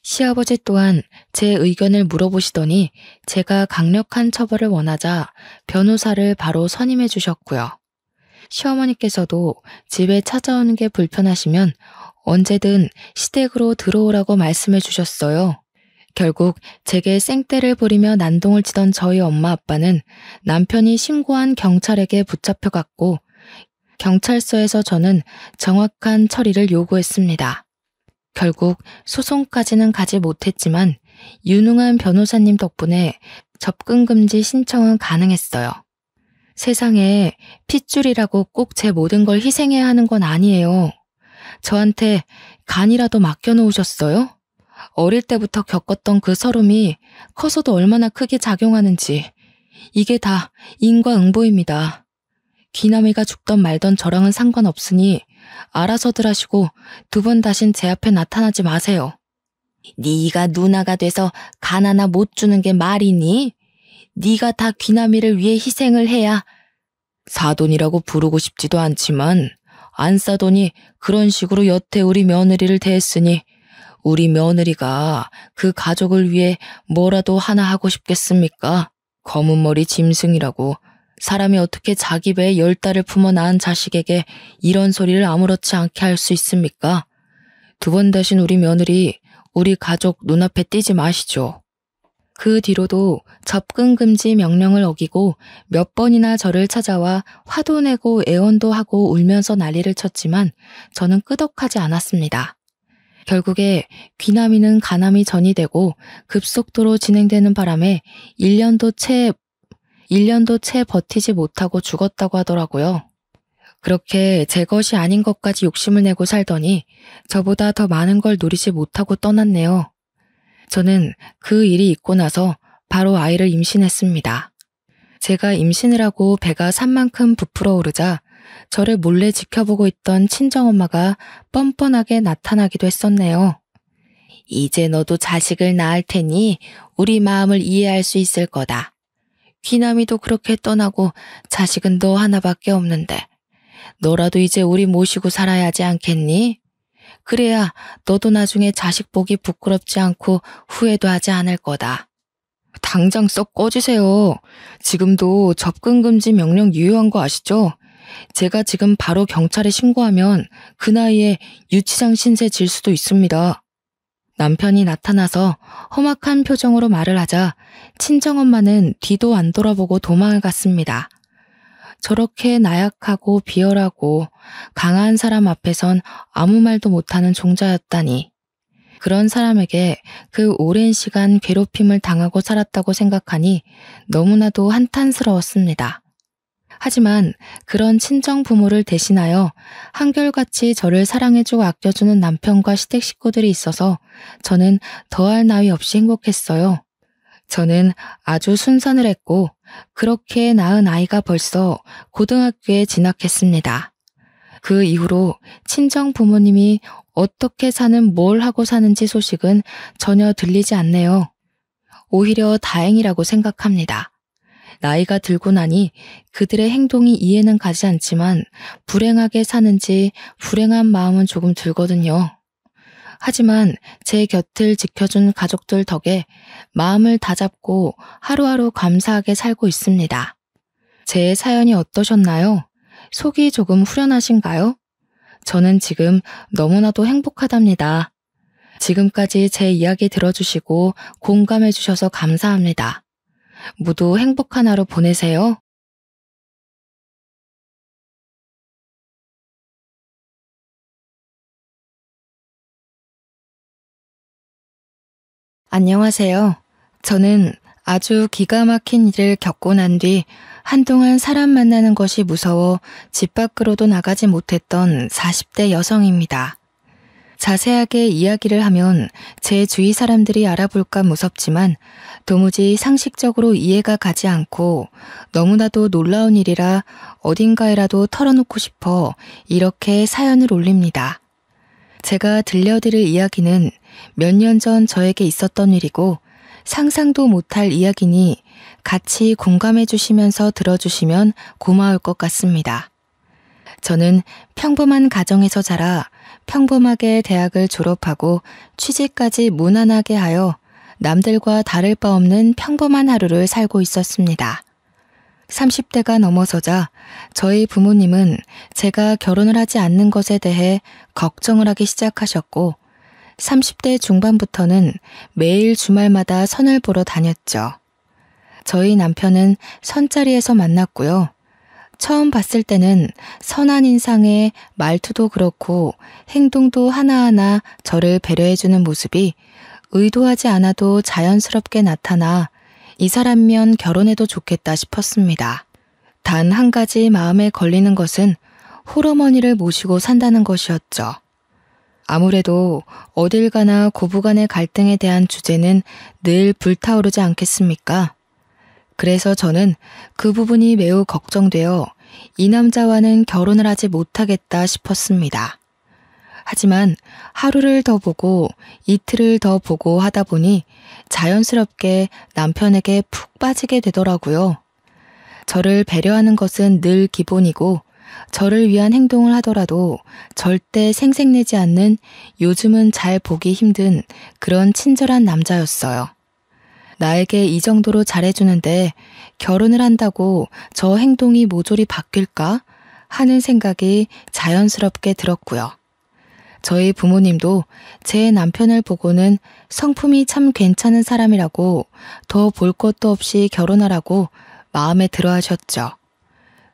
시아버지 또한 제 의견을 물어보시더니 제가 강력한 처벌을 원하자 변호사를 바로 선임해 주셨고요. 시어머니께서도 집에 찾아오는 게 불편하시면 언제든 시댁으로 들어오라고 말씀해 주셨어요. 결국 제게 생떼를 부리며 난동을 치던 저희 엄마 아빠는 남편이 신고한 경찰에게 붙잡혀갔고, 경찰서에서 저는 정확한 처리를 요구했습니다. 결국 소송까지는 가지 못했지만 유능한 변호사님 덕분에 접근금지 신청은 가능했어요. 세상에 핏줄이라고 꼭 제 모든 걸 희생해야 하는 건 아니에요. 저한테 간이라도 맡겨놓으셨어요? 어릴 때부터 겪었던 그 서름이 커서도 얼마나 크게 작용하는지, 이게 다 인과응보입니다. 귀남이가 죽던 말던 저랑은 상관없으니 알아서들 하시고 2번 다신 제 앞에 나타나지 마세요. 네가 누나가 돼서 간 하나 못 주는 게 말이니? 네가 다 귀남이를 위해 희생을 해야. 사돈이라고 부르고 싶지도 않지만 안 싸더니 그런 식으로 여태 우리 며느리를 대했으니 우리 며느리가 그 가족을 위해 뭐라도 하나 하고 싶겠습니까? 검은 머리 짐승이라고 사람이 어떻게 자기 배에 10달을 품어 낳은 자식에게 이런 소리를 아무렇지 않게 할 수 있습니까? 2번 다신 우리 며느리, 우리 가족 눈앞에 띄지 마시죠. 그 뒤로도 접근금지 명령을 어기고 몇 번이나 저를 찾아와 화도 내고 애원도 하고 울면서 난리를 쳤지만 저는 끄덕하지 않았습니다. 결국에 귀남이는 간암이 전이되고 급속도로 진행되는 바람에 1년도 채 버티지 못하고 죽었다고 하더라고요. 그렇게 제 것이 아닌 것까지 욕심을 내고 살더니 저보다 더 많은 걸 누리지 못하고 떠났네요. 저는 그 일이 있고 나서 바로 아이를 임신했습니다. 제가 임신을 하고 배가 산 만큼 부풀어 오르자 저를 몰래 지켜보고 있던 친정엄마가 뻔뻔하게 나타나기도 했었네요. 이제 너도 자식을 낳을 테니 우리 마음을 이해할 수 있을 거다. 귀남이도 그렇게 떠나고 자식은 너 하나밖에 없는데 너라도 이제 우리 모시고 살아야 하지 않겠니? 그래야 너도 나중에 자식 보기 부끄럽지 않고 후회도 하지 않을 거다. 당장 썩 꺼지세요. 지금도 접근 금지 명령 유효한 거 아시죠? 제가 지금 바로 경찰에 신고하면 그 나이에 유치장 신세 질 수도 있습니다. 남편이 나타나서 험악한 표정으로 말을 하자 친정엄마는 뒤도 안 돌아보고 도망을 갔습니다. 저렇게 나약하고 비열하고 강한 사람 앞에선 아무 말도 못하는 종자였다니. 그런 사람에게 그 오랜 시간 괴롭힘을 당하고 살았다고 생각하니 너무나도 한탄스러웠습니다. 하지만 그런 친정 부모를 대신하여 한결같이 저를 사랑해주고 아껴주는 남편과 시댁 식구들이 있어서 저는 더할 나위 없이 행복했어요. 저는 아주 순산을 했고 그렇게 낳은 아이가 벌써 고등학교에 진학했습니다. 그 이후로 친정 부모님이 어떻게 사는 뭘 하고 사는지 소식은 전혀 들리지 않네요. 오히려 다행이라고 생각합니다. 나이가 들고 나니 그들의 행동이 이해는 가지 않지만 불행하게 사는지 불행한 마음은 조금 들거든요. 하지만 제 곁을 지켜준 가족들 덕에 마음을 다잡고 하루하루 감사하게 살고 있습니다. 제 사연이 어떠셨나요? 속이 조금 후련하신가요? 저는 지금 너무나도 행복하답니다. 지금까지 제 이야기 들어주시고 공감해 주셔서 감사합니다. 모두 행복한 하루 보내세요. 안녕하세요. 저는 아주 기가 막힌 일을 겪고 난 뒤 한동안 사람 만나는 것이 무서워 집 밖으로도 나가지 못했던 40대 여성입니다. 자세하게 이야기를 하면 제 주위 사람들이 알아볼까 무섭지만 도무지 상식적으로 이해가 가지 않고 너무나도 놀라운 일이라 어딘가에라도 털어놓고 싶어 이렇게 사연을 올립니다. 제가 들려드릴 이야기는 몇 년 전 저에게 있었던 일이고 상상도 못할 이야기니 같이 공감해 주시면서 들어주시면 고마울 것 같습니다. 저는 평범한 가정에서 자라 평범하게 대학을 졸업하고 취직까지 무난하게 하여 남들과 다를 바 없는 평범한 하루를 살고 있었습니다. 30대가 넘어서자 저희 부모님은 제가 결혼을 하지 않는 것에 대해 걱정을 하기 시작하셨고 30대 중반부터는 매일 주말마다 선을 보러 다녔죠. 저희 남편은 선자리에서 만났고요. 처음 봤을 때는 선한 인상에 말투도 그렇고 행동도 하나하나 저를 배려해주는 모습이 의도하지 않아도 자연스럽게 나타나 이 사람이면 결혼해도 좋겠다 싶었습니다. 단 한 가지 마음에 걸리는 것은 홀어머니를 모시고 산다는 것이었죠. 아무래도 어딜 가나 고부간의 갈등에 대한 주제는 늘 불타오르지 않겠습니까? 그래서 저는 그 부분이 매우 걱정되어 이 남자와는 결혼을 하지 못하겠다 싶었습니다. 하지만 하루를 더 보고 이틀을 더 보고 하다 보니 자연스럽게 남편에게 푹 빠지게 되더라고요. 저를 배려하는 것은 늘 기본이고 저를 위한 행동을 하더라도 절대 생색내지 않는 요즘은 잘 보기 힘든 그런 친절한 남자였어요. 나에게 이 정도로 잘해주는데 결혼을 한다고 저 행동이 모조리 바뀔까 하는 생각이 자연스럽게 들었고요. 저희 부모님도 제 남편을 보고는 성품이 참 괜찮은 사람이라고 더 볼 것도 없이 결혼하라고 마음에 들어 하셨죠.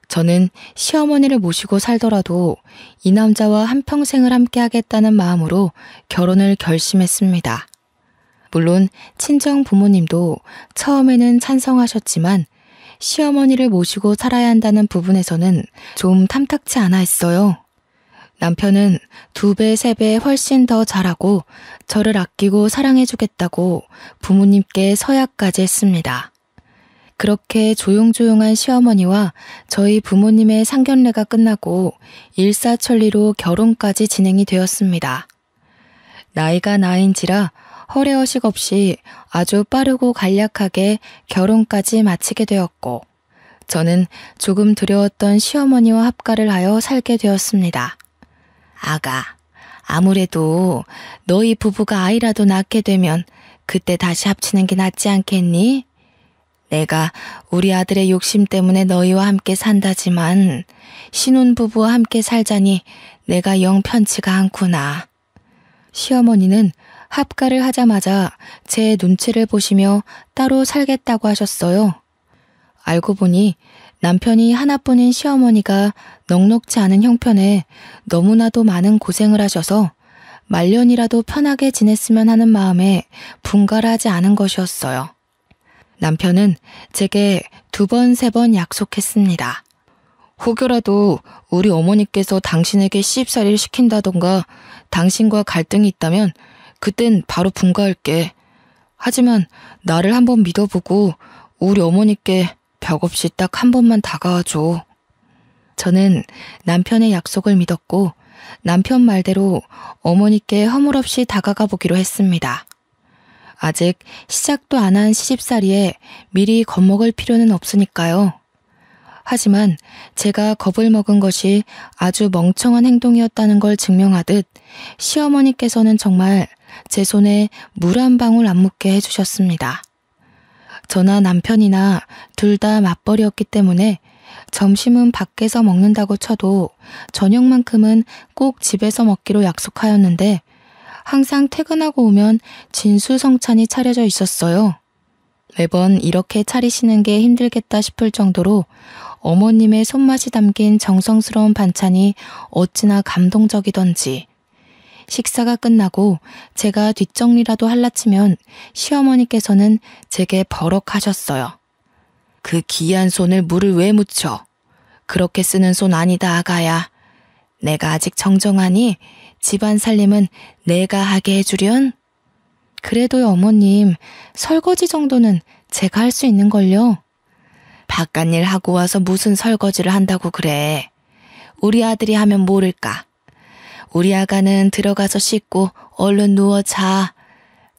저는 시어머니를 모시고 살더라도 이 남자와 한평생을 함께 하겠다는 마음으로 결혼을 결심했습니다. 물론 친정 부모님도 처음에는 찬성하셨지만 시어머니를 모시고 살아야 한다는 부분에서는 좀 탐탁치 않아 했어요. 남편은 2배, 3배 훨씬 더 잘하고 저를 아끼고 사랑해주겠다고 부모님께 서약까지 했습니다. 그렇게 조용조용한 시어머니와 저희 부모님의 상견례가 끝나고 일사천리로 결혼까지 진행이 되었습니다. 나이가 나인지라 허례허식 없이 아주 빠르고 간략하게 결혼까지 마치게 되었고, 저는 조금 두려웠던 시어머니와 합가를 하여 살게 되었습니다. 아가, 아무래도 너희 부부가 아이라도 낳게 되면 그때 다시 합치는 게 낫지 않겠니? 내가 우리 아들의 욕심 때문에 너희와 함께 산다지만 신혼부부와 함께 살자니 내가 영 편치가 않구나. 시어머니는 합가를 하자마자 제 눈치를 보시며 따로 살겠다고 하셨어요. 알고 보니 남편이 하나뿐인 시어머니가 넉넉지 않은 형편에 너무나도 많은 고생을 하셔서 말년이라도 편하게 지냈으면 하는 마음에 분갈하지 않은 것이었어요. 남편은 제게 2번, 3번 약속했습니다. 혹여라도 우리 어머니께서 당신에게 시집살이를 시킨다던가 당신과 갈등이 있다면 그땐 바로 분가할게. 하지만 나를 한번 믿어보고 우리 어머니께 벽 없이 딱 한 번만 다가와줘. 저는 남편의 약속을 믿었고 남편 말대로 어머니께 허물없이 다가가 보기로 했습니다. 아직 시작도 안 한 시집살이에 미리 겁먹을 필요는 없으니까요. 하지만 제가 겁을 먹은 것이 아주 멍청한 행동이었다는 걸 증명하듯 시어머니께서는 정말 제 손에 물 한 방울 안 묻게 해주셨습니다. 저나 남편이나 둘 다 맞벌이였기 때문에 점심은 밖에서 먹는다고 쳐도 저녁만큼은 꼭 집에서 먹기로 약속하였는데 항상 퇴근하고 오면 진수성찬이 차려져 있었어요. 매번 이렇게 차리시는 게 힘들겠다 싶을 정도로 어머님의 손맛이 담긴 정성스러운 반찬이 어찌나 감동적이던지. 식사가 끝나고 제가 뒷정리라도 할라치면 시어머니께서는 제게 버럭하셨어요. 그 귀한 손을 물을 왜 묻혀? 그렇게 쓰는 손 아니다, 아가야. 내가 아직 정정하니 집안 살림은 내가 하게 해주련? 그래도요, 어머님, 설거지 정도는 제가 할 수 있는걸요. 바깥일 하고 와서 무슨 설거지를 한다고 그래. 우리 아들이 하면 모를까. 우리 아가는 들어가서 씻고 얼른 누워 자.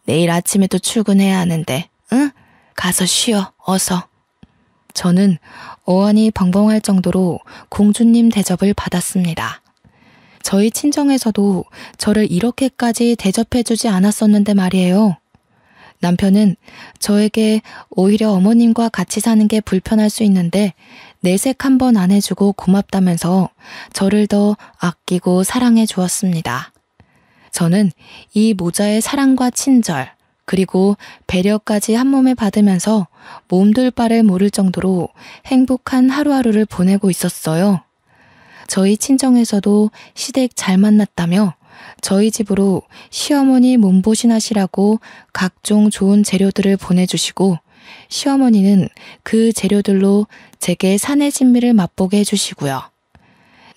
내일 아침에도 출근해야 하는데, 응? 가서 쉬어, 어서. 저는 어안이 벙벙할 정도로 공주님 대접을 받았습니다. 저희 친정에서도 저를 이렇게까지 대접해주지 않았었는데 말이에요. 남편은 저에게 오히려 어머님과 같이 사는 게 불편할 수 있는데 내색 한 번 안 해주고 고맙다면서 저를 더 아끼고 사랑해 주었습니다. 저는 이 모자의 사랑과 친절, 그리고 배려까지 한 몸에 받으면서 몸둘 바를 모를 정도로 행복한 하루하루를 보내고 있었어요. 저희 친정에서도 시댁 잘 만났다며 저희 집으로 시어머니 몸보신하시라고 각종 좋은 재료들을 보내주시고 시어머니는 그 재료들로 제게 사내 진미를 맛보게 해주시고요.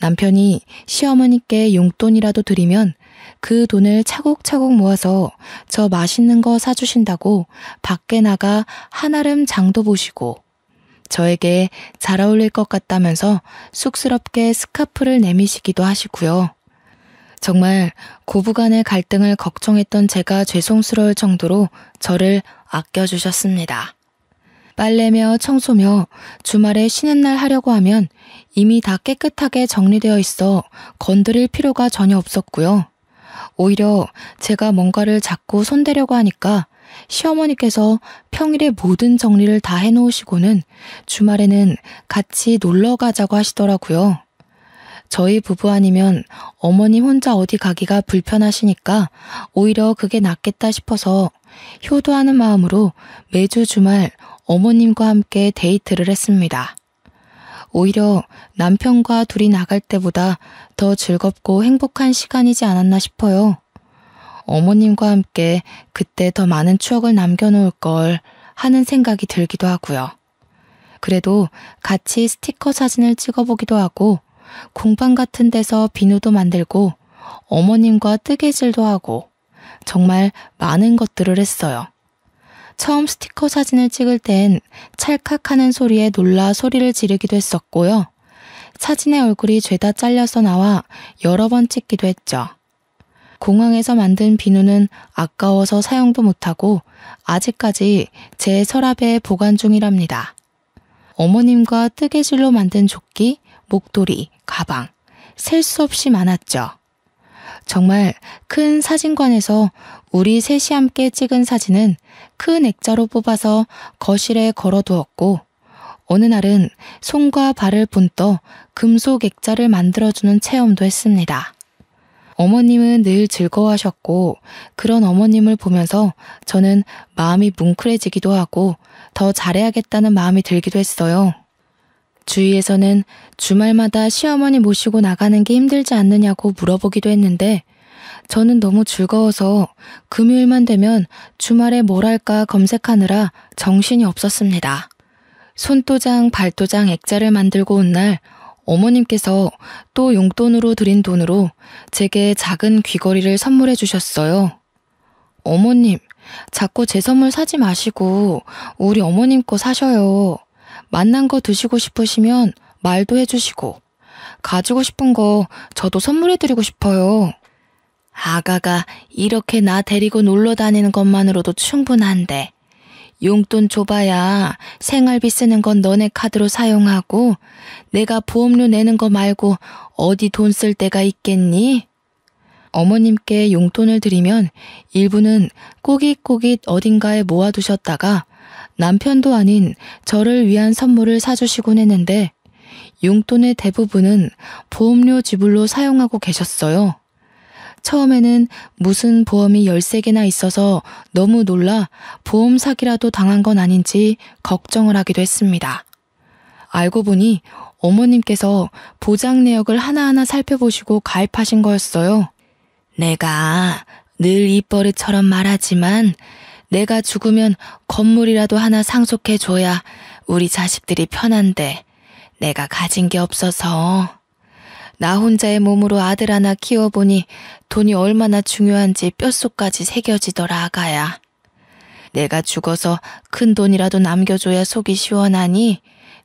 남편이 시어머니께 용돈이라도 드리면 그 돈을 차곡차곡 모아서 저 맛있는 거 사주신다고 밖에 나가 한아름 장도 보시고 저에게 잘 어울릴 것 같다면서 쑥스럽게 스카프를 내미시기도 하시고요. 정말 고부간의 갈등을 걱정했던 제가 죄송스러울 정도로 저를 아껴주셨습니다. 빨래며 청소며 주말에 쉬는 날 하려고 하면 이미 다 깨끗하게 정리되어 있어 건드릴 필요가 전혀 없었고요. 오히려 제가 뭔가를 자꾸 손대려고 하니까 시어머니께서 평일에 모든 정리를 다 해놓으시고는 주말에는 같이 놀러 가자고 하시더라고요. 저희 부부 아니면 어머님 혼자 어디 가기가 불편하시니까 오히려 그게 낫겠다 싶어서 효도하는 마음으로 매주 주말 어머님과 함께 데이트를 했습니다. 오히려 남편과 둘이 나갈 때보다 더 즐겁고 행복한 시간이지 않았나 싶어요. 어머님과 함께 그때 더 많은 추억을 남겨놓을 걸 하는 생각이 들기도 하고요. 그래도 같이 스티커 사진을 찍어보기도 하고 공방 같은 데서 비누도 만들고 어머님과 뜨개질도 하고 정말 많은 것들을 했어요. 처음 스티커 사진을 찍을 땐 찰칵하는 소리에 놀라 소리를 지르기도 했었고요. 사진의 얼굴이 죄다 잘려서 나와 여러 번 찍기도 했죠. 공항에서 만든 비누는 아까워서 사용도 못하고 아직까지 제 서랍에 보관 중이랍니다. 어머님과 뜨개질로 만든 조끼, 목도리, 가방, 셀 수 없이 많았죠. 정말 큰 사진관에서 우리 셋이 함께 찍은 사진은 큰 액자로 뽑아서 거실에 걸어두었고 어느 날은 손과 발을 본떠 금속 액자를 만들어주는 체험도 했습니다. 어머님은 늘 즐거워하셨고 그런 어머님을 보면서 저는 마음이 뭉클해지기도 하고 더 잘해야겠다는 마음이 들기도 했어요. 주위에서는 주말마다 시어머니 모시고 나가는 게 힘들지 않느냐고 물어보기도 했는데 저는 너무 즐거워서 금요일만 되면 주말에 뭘 할까 검색하느라 정신이 없었습니다. 손도장, 발도장, 액자를 만들고 온 날 어머님께서 또 용돈으로 드린 돈으로 제게 작은 귀걸이를 선물해 주셨어요. 어머님, 자꾸 제 선물 사지 마시고 우리 어머님 거 사셔요. 맛난 거 드시고 싶으시면 말도 해주시고 가지고 싶은 거 저도 선물해 드리고 싶어요. 아가가 이렇게 나 데리고 놀러 다니는 것만으로도 충분한데 용돈 줘봐야 생활비 쓰는 건 너네 카드로 사용하고 내가 보험료 내는 거 말고 어디 돈 쓸 데가 있겠니? 어머님께 용돈을 드리면 일부는 꼬깃꼬깃 어딘가에 모아두셨다가 남편도 아닌 저를 위한 선물을 사주시곤 했는데 용돈의 대부분은 보험료 지불로 사용하고 계셨어요. 처음에는 무슨 보험이 13개나 있어서 너무 놀라 보험 사기라도 당한 건 아닌지 걱정을 하기도 했습니다. 알고 보니 어머님께서 보장 내역을 하나하나 살펴보시고 가입하신 거였어요. 내가 늘 입버릇처럼 말하지만 내가 죽으면 건물이라도 하나 상속해줘야 우리 자식들이 편한데 내가 가진 게 없어서 나 혼자의 몸으로 아들 하나 키워보니 돈이 얼마나 중요한지 뼛속까지 새겨지더라 아가야. 내가 죽어서 큰 돈이라도 남겨줘야 속이 시원하니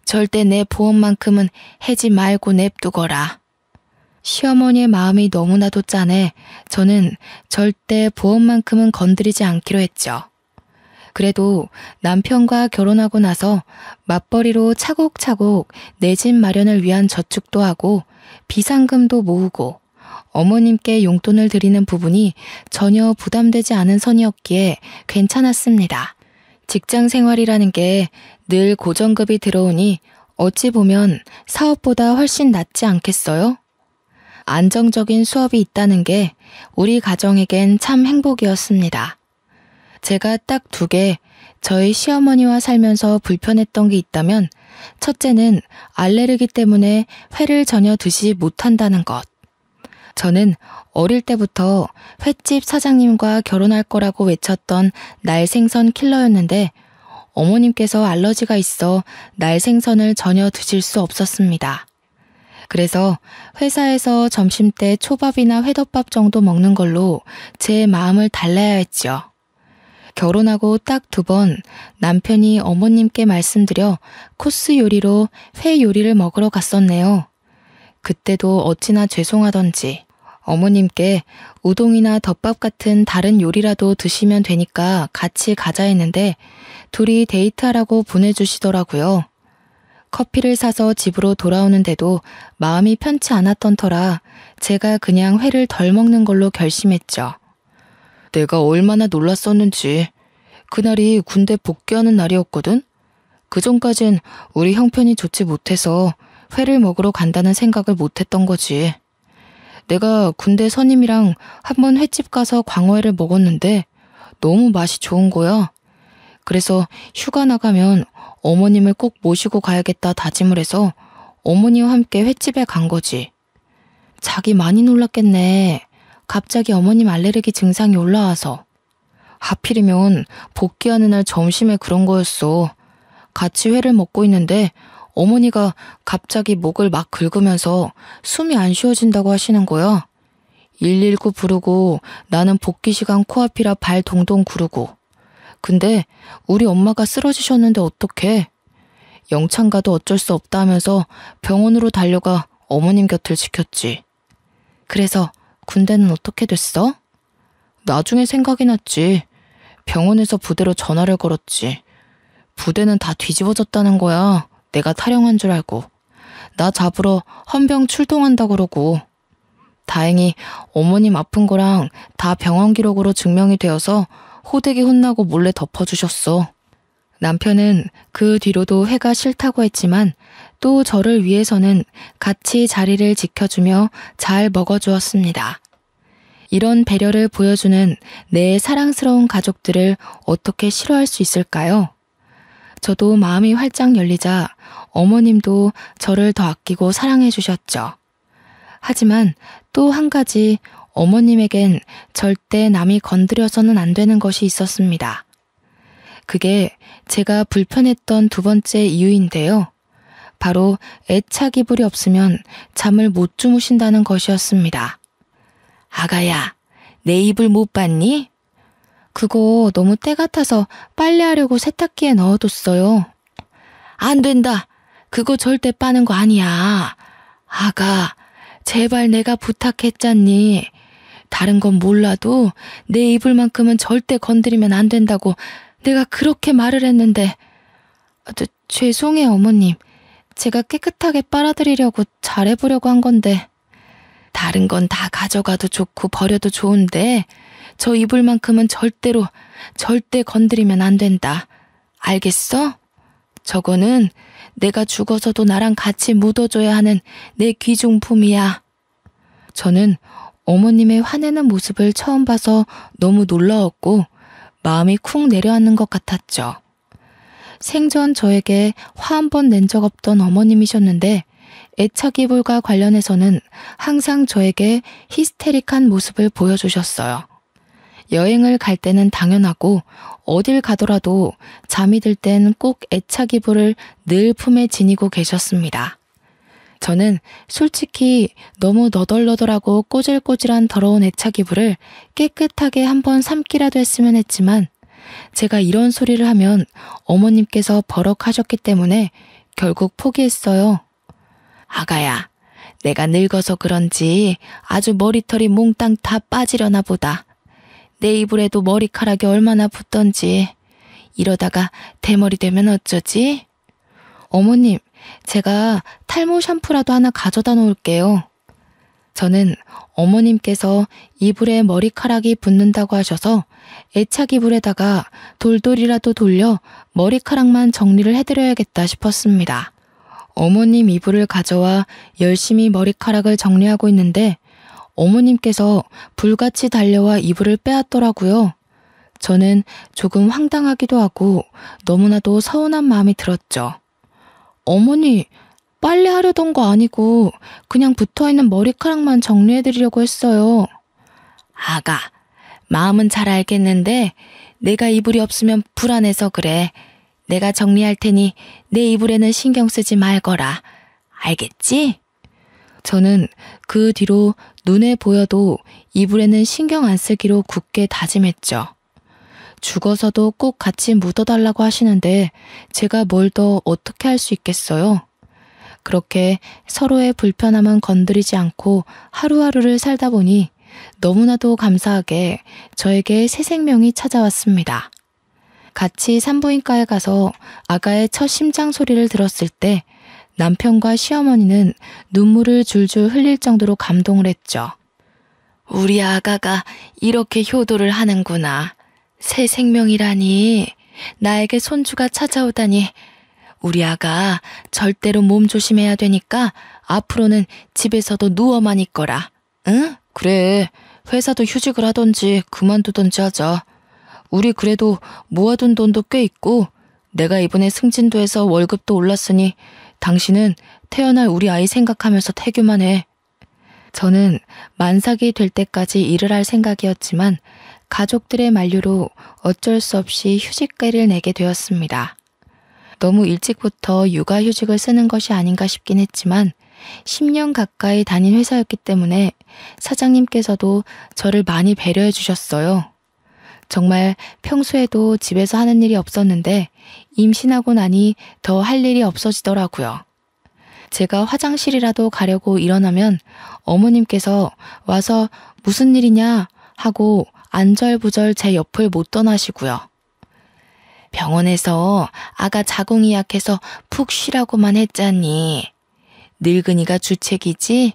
절대 내 보험만큼은 해지 말고 냅두거라. 시어머니의 마음이 너무나도 짠해 저는 절대 보험만큼은 건드리지 않기로 했죠. 그래도 남편과 결혼하고 나서 맞벌이로 차곡차곡 내 집 마련을 위한 저축도 하고 비상금도 모으고 어머님께 용돈을 드리는 부분이 전혀 부담되지 않은 선이었기에 괜찮았습니다. 직장 생활이라는 게 늘 고정급이 들어오니 어찌 보면 사업보다 훨씬 낫지 않겠어요? 안정적인 수업이 있다는 게 우리 가정에겐 참 행복이었습니다. 제가 딱 2개 저희 시어머니와 살면서 불편했던 게 있다면 첫째는 알레르기 때문에 회를 전혀 드시지 못한다는 것. 저는 어릴 때부터 횟집 사장님과 결혼할 거라고 외쳤던 날생선 킬러였는데 어머님께서 알러지가 있어 날생선을 전혀 드실 수 없었습니다. 그래서 회사에서 점심때 초밥이나 회덮밥 정도 먹는 걸로 제 마음을 달래야 했죠. 결혼하고 딱 2번 남편이 어머님께 말씀드려 코스 요리로 회 요리를 먹으러 갔었네요. 그때도 어찌나 죄송하던지 어머님께 우동이나 덮밥 같은 다른 요리라도 드시면 되니까 같이 가자 했는데 둘이 데이트하라고 보내주시더라고요. 커피를 사서 집으로 돌아오는데도 마음이 편치 않았던 터라 제가 그냥 회를 덜 먹는 걸로 결심했죠. 내가 얼마나 놀랐었는지. 그날이 군대 복귀하는 날이었거든. 그전까진 우리 형편이 좋지 못해서 회를 먹으러 간다는 생각을 못했던 거지. 내가 군대 선임이랑 한번 횟집 가서 광어회를 먹었는데 너무 맛이 좋은 거야. 그래서 휴가 나가면 어머님을 꼭 모시고 가야겠다 다짐을 해서 어머니와 함께 횟집에 간 거지. 자기 많이 놀랐겠네. 갑자기 어머님 알레르기 증상이 올라와서. 하필이면 복귀하는 날 점심에 그런 거였어. 같이 회를 먹고 있는데 어머니가 갑자기 목을 막 긁으면서 숨이 안 쉬어진다고 하시는 거야. 119 부르고 나는 복귀 시간 코앞이라 발 동동 구르고. 근데 우리 엄마가 쓰러지셨는데 어떡해. 영창 가도 어쩔 수 없다 하면서 병원으로 달려가 어머님 곁을 지켰지. 그래서 군대는 어떻게 됐어? 나중에 생각이 났지. 병원에서 부대로 전화를 걸었지. 부대는 다 뒤집어졌다는 거야. 내가 탈영한 줄 알고. 나 잡으러 헌병 출동한다 그러고. 다행히 어머님 아픈 거랑 다 병원 기록으로 증명이 되어서 호되게 혼나고 몰래 덮어주셨어. 남편은 그 뒤로도 회가 싫다고 했지만 또 저를 위해서는 같이 자리를 지켜주며 잘 먹어주었습니다. 이런 배려를 보여주는 내 사랑스러운 가족들을 어떻게 싫어할 수 있을까요? 저도 마음이 활짝 열리자 어머님도 저를 더 아끼고 사랑해 주셨죠. 하지만 또 한 가지 어머님에겐 절대 남이 건드려서는 안 되는 것이 있었습니다. 그게 제가 불편했던 두 번째 이유인데요. 바로 애착 이불이 없으면 잠을 못 주무신다는 것이었습니다. 아가야, 내 이불 못 봤니? 그거 너무 때 같아서 빨래하려고 세탁기에 넣어뒀어요. 안 된다. 그거 절대 빠는 거 아니야. 아가, 제발 내가 부탁했잖니. 다른 건 몰라도 내 이불만큼은 절대 건드리면 안 된다고 내가 그렇게 말을 했는데. 죄송해요, 어머님. 제가 깨끗하게 빨아드리려고 잘해보려고 한 건데. 다른 건 다 가져가도 좋고 버려도 좋은데 저 이불만큼은 절대 건드리면 안 된다. 알겠어? 저거는 내가 죽어서도 나랑 같이 묻어줘야 하는 내 귀중품이야. 저는 어머님의 화내는 모습을 처음 봐서 너무 놀라웠고 마음이 쿵 내려앉는 것 같았죠. 생전 저에게 화 한 번 낸 적 없던 어머님이셨는데 애착 이불과 관련해서는 항상 저에게 히스테릭한 모습을 보여주셨어요. 여행을 갈 때는 당연하고 어딜 가더라도 잠이 들 땐 꼭 애착 이불을 늘 품에 지니고 계셨습니다. 저는 솔직히 너무 너덜너덜하고 꼬질꼬질한 더러운 애착 이불을 깨끗하게 한번 삶기라도 했으면 했지만 제가 이런 소리를 하면 어머님께서 버럭하셨기 때문에 결국 포기했어요. 아가야, 내가 늙어서 그런지 아주 머리털이 몽땅 다 빠지려나 보다. 내 이불에도 머리카락이 얼마나 붙던지. 이러다가 대머리 되면 어쩌지? 어머님, 제가 탈모 샴푸라도 하나 가져다 놓을게요. 저는 어머님께서 이불에 머리카락이 붙는다고 하셔서 애착 이불에다가 돌돌이라도 돌려 머리카락만 정리를 해드려야겠다 싶었습니다. 어머님 이불을 가져와 열심히 머리카락을 정리하고 있는데 어머님께서 불같이 달려와 이불을 빼앗더라고요. 저는 조금 황당하기도 하고 너무나도 서운한 마음이 들었죠. 어머니, 빨래하려던 거 아니고 그냥 붙어있는 머리카락만 정리해드리려고 했어요. 아가, 마음은 잘 알겠는데 내가 이불이 없으면 불안해서 그래. 내가 정리할 테니 내 이불에는 신경 쓰지 말거라. 알겠지? 저는 그 뒤로 눈에 보여도 이불에는 신경 안 쓰기로 굳게 다짐했죠. 죽어서도 꼭 같이 묻어달라고 하시는데 제가 뭘 더 어떻게 할 수 있겠어요? 그렇게 서로의 불편함은 건드리지 않고 하루하루를 살다 보니 너무나도 감사하게 저에게 새 생명이 찾아왔습니다. 같이 산부인과에 가서 아가의 첫 심장 소리를 들었을 때 남편과 시어머니는 눈물을 줄줄 흘릴 정도로 감동을 했죠. 우리 아가가 이렇게 효도를 하는구나. 새 생명이라니. 나에게 손주가 찾아오다니. 우리 아가 절대로 몸 조심해야 되니까 앞으로는 집에서도 누워만 있거라. 응? 그래. 회사도 휴직을 하던지 그만두던지 하자. 우리 그래도 모아둔 돈도 꽤 있고 내가 이번에 승진도해서 월급도 올랐으니 당신은 태어날 우리 아이 생각하면서 태교만 해. 저는 만삭이 될 때까지 일을 할 생각이었지만 가족들의 만류로 어쩔 수 없이 휴직계를 내게 되었습니다. 너무 일찍부터 육아휴직을 쓰는 것이 아닌가 싶긴 했지만 10년 가까이 다닌 회사였기 때문에 사장님께서도 저를 많이 배려해 주셨어요. 정말 평소에도 집에서 하는 일이 없었는데 임신하고 나니 더 할 일이 없어지더라고요. 제가 화장실이라도 가려고 일어나면 어머님께서 와서 무슨 일이냐 하고 안절부절 제 옆을 못 떠나시고요. 병원에서 아가 자궁이 약해서 푹 쉬라고만 했잖니. 늙은이가 주책이지?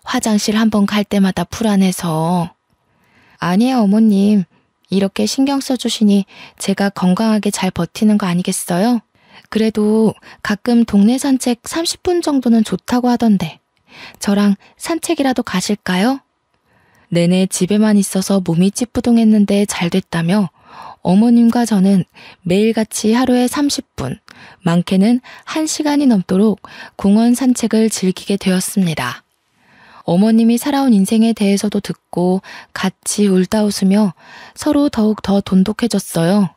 화장실 한번 갈 때마다 불안해서. 아니에요, 어머님. 이렇게 신경 써주시니 제가 건강하게 잘 버티는 거 아니겠어요? 그래도 가끔 동네 산책 30분 정도는 좋다고 하던데 저랑 산책이라도 가실까요? 내내 집에만 있어서 몸이 찌뿌둥했는데 잘 됐다며 어머님과 저는 매일같이 하루에 30분, 많게는 1시간이 넘도록 공원 산책을 즐기게 되었습니다. 어머님이 살아온 인생에 대해서도 듣고 같이 울다 웃으며 서로 더욱 더 돈독해졌어요.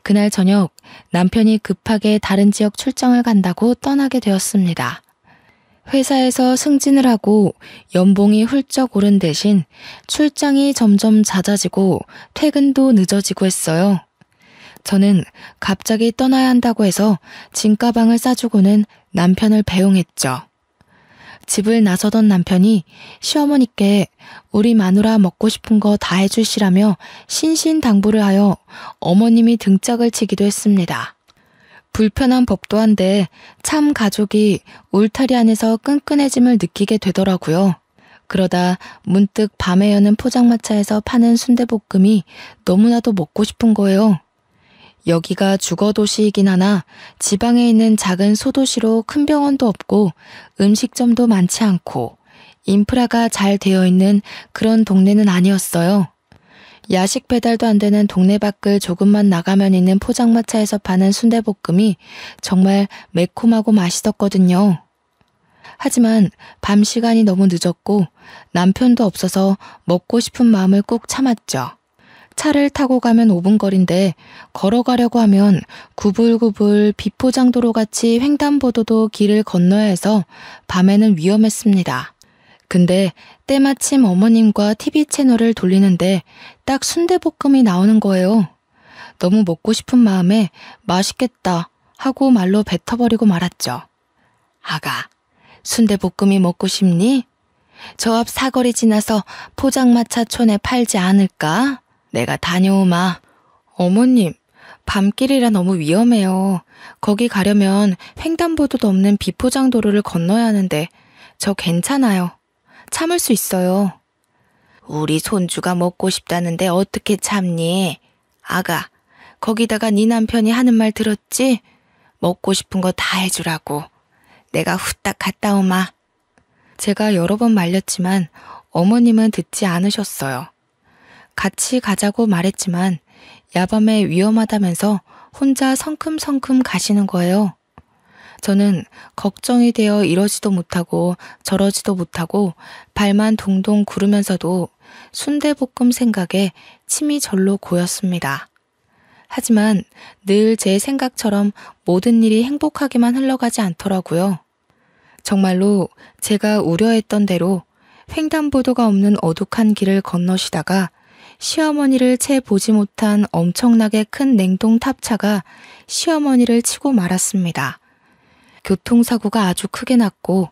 그날 저녁 남편이 급하게 다른 지역 출장을 간다고 떠나게 되었습니다. 회사에서 승진을 하고 연봉이 훌쩍 오른 대신 출장이 점점 잦아지고 퇴근도 늦어지고 했어요. 저는 갑자기 떠나야 한다고 해서 짐가방을 싸주고는 남편을 배웅했죠. 집을 나서던 남편이 시어머니께 우리 마누라 먹고 싶은 거 다 해주시라며 신신당부를 하여 어머님이 등짝을 치기도 했습니다. 불편한 법도 한데 참 가족이 울타리 안에서 끈끈해짐을 느끼게 되더라고요. 그러다 문득 밤에 여는 포장마차에서 파는 순대볶음이 너무나도 먹고 싶은 거예요. 여기가 주거도시이긴 하나 지방에 있는 작은 소도시로 큰 병원도 없고 음식점도 많지 않고 인프라가 잘 되어 있는 그런 동네는 아니었어요. 야식 배달도 안 되는 동네 밖을 조금만 나가면 있는 포장마차에서 파는 순대볶음이 정말 매콤하고 맛있었거든요. 하지만 밤 시간이 너무 늦었고 남편도 없어서 먹고 싶은 마음을 꾹 참았죠. 차를 타고 가면 5분 거리인데 걸어가려고 하면 구불구불 비포장도로 같이 횡단보도도 길을 건너야 해서 밤에는 위험했습니다. 근데 때마침 어머님과 TV 채널을 돌리는데 딱 순대볶음이 나오는 거예요. 너무 먹고 싶은 마음에 맛있겠다 하고 말로 뱉어버리고 말았죠. 아가, 순대볶음이 먹고 싶니? 저 앞 사거리 지나서 포장마차촌에 팔지 않을까? 내가 다녀오마. 어머님, 밤길이라 너무 위험해요. 거기 가려면 횡단보도도 없는 비포장도로를 건너야 하는데 저 괜찮아요. 참을 수 있어요. 우리 손주가 먹고 싶다는데 어떻게 참니? 아가, 거기다가 네 남편이 하는 말 들었지? 먹고 싶은 거 다 해주라고. 내가 후딱 갔다 오마. 제가 여러 번 말렸지만 어머님은 듣지 않으셨어요. 같이 가자고 말했지만 야밤에 위험하다면서 혼자 성큼성큼 가시는 거예요. 저는 걱정이 되어 이러지도 못하고 저러지도 못하고 발만 동동 구르면서도 순대볶음 생각에 침이 절로 고였습니다. 하지만 늘 제 생각처럼 모든 일이 행복하게만 흘러가지 않더라고요. 정말로 제가 우려했던 대로 횡단보도가 없는 어둑한 길을 건너시다가 시어머니를 채 보지 못한 엄청나게 큰 냉동 탑차가 시어머니를 치고 말았습니다. 교통사고가 아주 크게 났고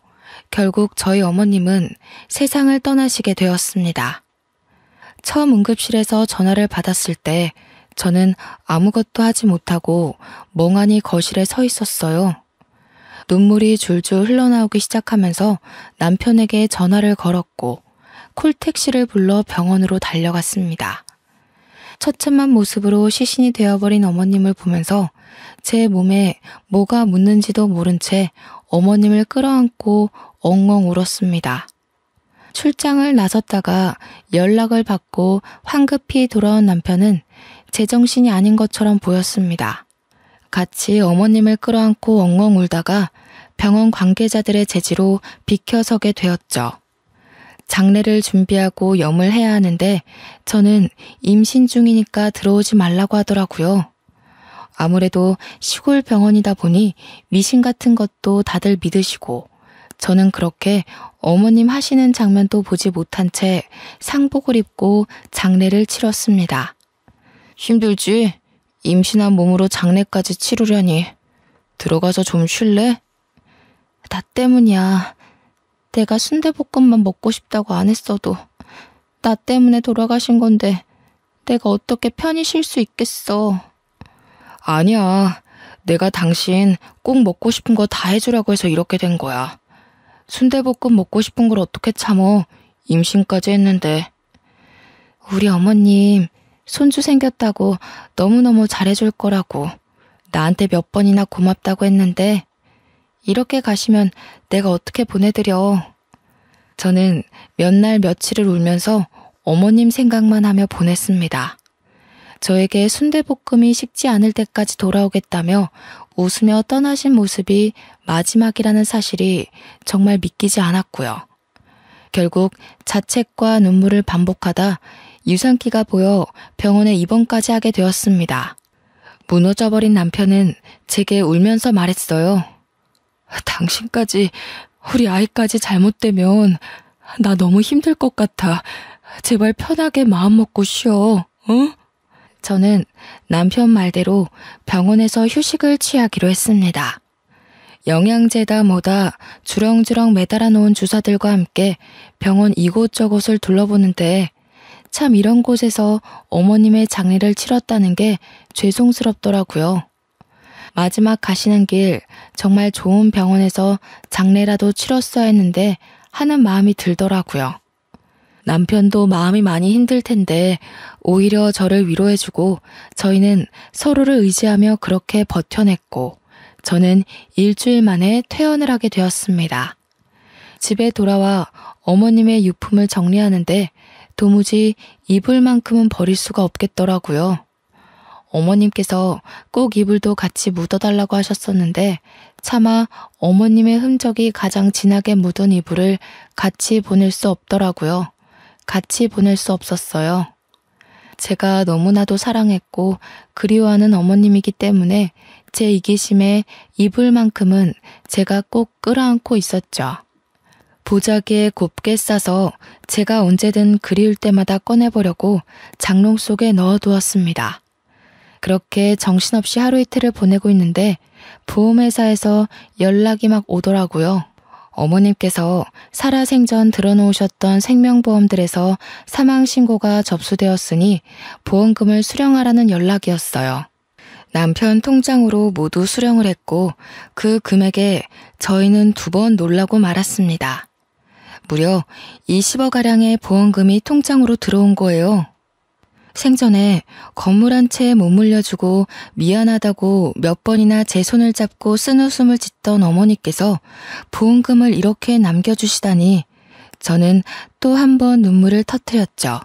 결국 저희 어머님은 세상을 떠나시게 되었습니다. 처음 응급실에서 전화를 받았을 때 저는 아무것도 하지 못하고 멍하니 거실에 서 있었어요. 눈물이 줄줄 흘러나오기 시작하면서 남편에게 전화를 걸었고 콜택시를 불러 병원으로 달려갔습니다. 처참한 모습으로 시신이 되어버린 어머님을 보면서 제 몸에 뭐가 묻는지도 모른 채 어머님을 끌어안고 엉엉 울었습니다. 출장을 나섰다가 연락을 받고 황급히 돌아온 남편은 제정신이 아닌 것처럼 보였습니다. 같이 어머님을 끌어안고 엉엉 울다가 병원 관계자들의 제지로 비켜서게 되었죠. 장례를 준비하고 염을 해야 하는데 저는 임신 중이니까 들어오지 말라고 하더라고요. 아무래도 시골 병원이다 보니 미신 같은 것도 다들 믿으시고 저는 그렇게 어머님 하시는 장면도 보지 못한 채 상복을 입고 장례를 치렀습니다. 힘들지? 임신한 몸으로 장례까지 치르려니. 들어가서 좀 쉴래? 나 때문이야. 내가 순대볶음만 먹고 싶다고 안 했어도 나 때문에 돌아가신 건데 내가 어떻게 편히 쉴 수 있겠어. 아니야. 내가 당신 꼭 먹고 싶은 거 다 해주라고 해서 이렇게 된 거야. 순대볶음 먹고 싶은 걸 어떻게 참어. 임신까지 했는데. 우리 어머님 손주 생겼다고 너무너무 잘해줄 거라고 나한테 몇 번이나 고맙다고 했는데 이렇게 가시면 내가 어떻게 보내드려. 저는 몇 날 며칠을 울면서 어머님 생각만 하며 보냈습니다. 저에게 순대볶음이 식지 않을 때까지 돌아오겠다며 웃으며 떠나신 모습이 마지막이라는 사실이 정말 믿기지 않았고요. 결국 자책과 눈물을 반복하다 유산기가 보여 병원에 입원까지 하게 되었습니다. 무너져버린 남편은 제게 울면서 말했어요. 당신까지, 우리 아이까지 잘못되면 나 너무 힘들 것 같아. 제발 편하게 마음 먹고 쉬어, 응? 저는 남편 말대로 병원에서 휴식을 취하기로 했습니다. 영양제다 뭐다 주렁주렁 매달아 놓은 주사들과 함께 병원 이곳저곳을 둘러보는데 참 이런 곳에서 어머님의 장례를 치렀다는 게 죄송스럽더라고요. 마지막 가시는 길 정말 좋은 병원에서 장례라도 치렀어야 했는데 하는 마음이 들더라고요. 남편도 마음이 많이 힘들 텐데 오히려 저를 위로해주고 저희는 서로를 의지하며 그렇게 버텨냈고 저는 일주일 만에 퇴원을 하게 되었습니다. 집에 돌아와 어머님의 유품을 정리하는데 도무지 이불만큼은 버릴 수가 없겠더라고요. 어머님께서 꼭 이불도 같이 묻어달라고 하셨었는데 차마 어머님의 흔적이 가장 진하게 묻은 이불을 같이 보낼 수 없더라고요. 같이 보낼 수 없었어요. 제가 너무나도 사랑했고 그리워하는 어머님이기 때문에 제 이기심에 이불만큼은 제가 꼭 끌어안고 있었죠. 보자기에 곱게 싸서 제가 언제든 그리울 때마다 꺼내보려고 장롱 속에 넣어두었습니다. 그렇게 정신없이 하루 이틀을 보내고 있는데 보험회사에서 연락이 막 오더라고요. 어머님께서 살아생전 들어놓으셨던 생명보험들에서 사망신고가 접수되었으니 보험금을 수령하라는 연락이었어요. 남편 통장으로 모두 수령을 했고 그 금액에 저희는 2번 놀라고 말았습니다. 무려 20억가량의 보험금이 통장으로 들어온 거예요. 생전에 건물 한 채에 못 물려주고 미안하다고 몇 번이나 제 손을 잡고 쓴웃음을 짓던 어머니께서 보험금을 이렇게 남겨주시다니 저는 또 한 번 눈물을 터뜨렸죠.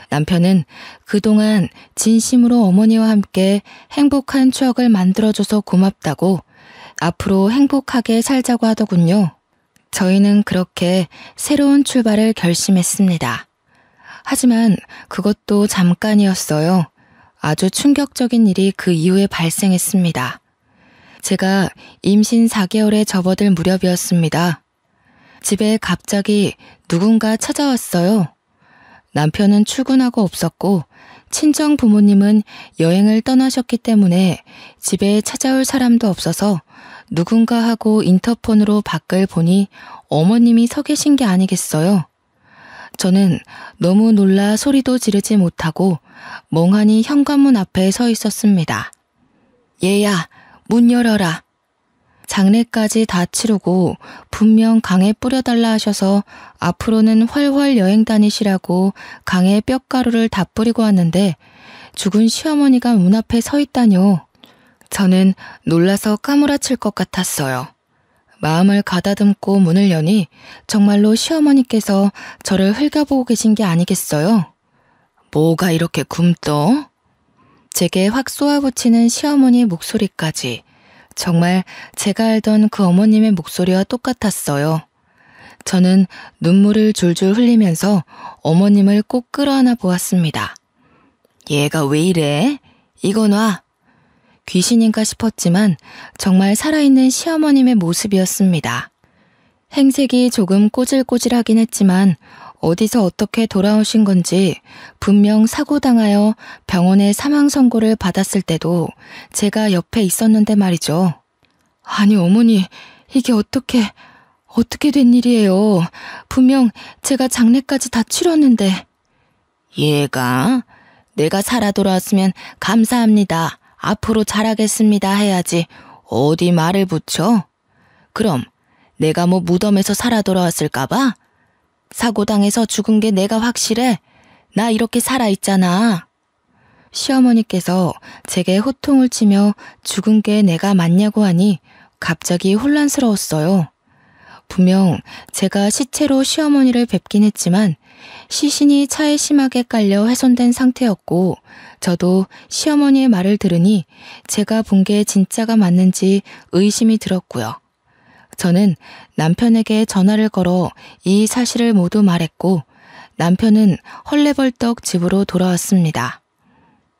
남편은 그동안 진심으로 어머니와 함께 행복한 추억을 만들어줘서 고맙다고 앞으로 행복하게 살자고 하더군요. 저희는 그렇게 새로운 출발을 결심했습니다. 하지만 그것도 잠깐이었어요. 아주 충격적인 일이 그 이후에 발생했습니다. 제가 임신 4개월에 접어들 무렵이었습니다. 집에 갑자기 누군가 찾아왔어요. 남편은 출근하고 없었고 친정 부모님은 여행을 떠나셨기 때문에 집에 찾아올 사람도 없어서 누군가 하고 인터폰으로 밖을 보니 어머님이 서 계신 게 아니겠어요. 저는 너무 놀라 소리도 지르지 못하고 멍하니 현관문 앞에 서 있었습니다. 얘야, 문 열어라. 장례까지 다 치르고 분명 강에 뿌려달라 하셔서 앞으로는 훨훨 여행 다니시라고 강에 뼈가루를 다 뿌리고 왔는데 죽은 시어머니가 문 앞에 서 있다뇨. 저는 놀라서 까무라칠 것 같았어요. 마음을 가다듬고 문을 여니 정말로 시어머니께서 저를 흘겨보고 계신 게 아니겠어요? 뭐가 이렇게 굼떠? 제게 확 쏘아붙이는 시어머니의 목소리까지 정말 제가 알던 그 어머님의 목소리와 똑같았어요. 저는 눈물을 줄줄 흘리면서 어머님을 꼭 끌어안아 보았습니다. 얘가 왜 이래? 이거 놔. 귀신인가 싶었지만 정말 살아있는 시어머님의 모습이었습니다. 행색이 조금 꼬질꼬질하긴 했지만 어디서 어떻게 돌아오신 건지 분명 사고당하여 병원에 사망 선고를 받았을 때도 제가 옆에 있었는데 말이죠. 아니 어머니, 이게 어떻게 된 일이에요. 분명 제가 장례까지 다 치렀는데. 얘가 내가 살아 돌아왔으면 감사합니다. 앞으로 잘하겠습니다 해야지 어디 말을 붙여? 그럼 내가 뭐 무덤에서 살아 돌아왔을까봐? 사고당해서 죽은 게 내가 확실해? 나 이렇게 살아있잖아. 시어머니께서 제게 호통을 치며 죽은 게 내가 맞냐고 하니 갑자기 혼란스러웠어요. 분명 제가 시체로 시어머니를 뵙긴 했지만 시신이 차에 심하게 깔려 훼손된 상태였고 저도 시어머니의 말을 들으니 제가 본 게 진짜가 맞는지 의심이 들었고요. 저는 남편에게 전화를 걸어 이 사실을 모두 말했고 남편은 헐레벌떡 집으로 돌아왔습니다.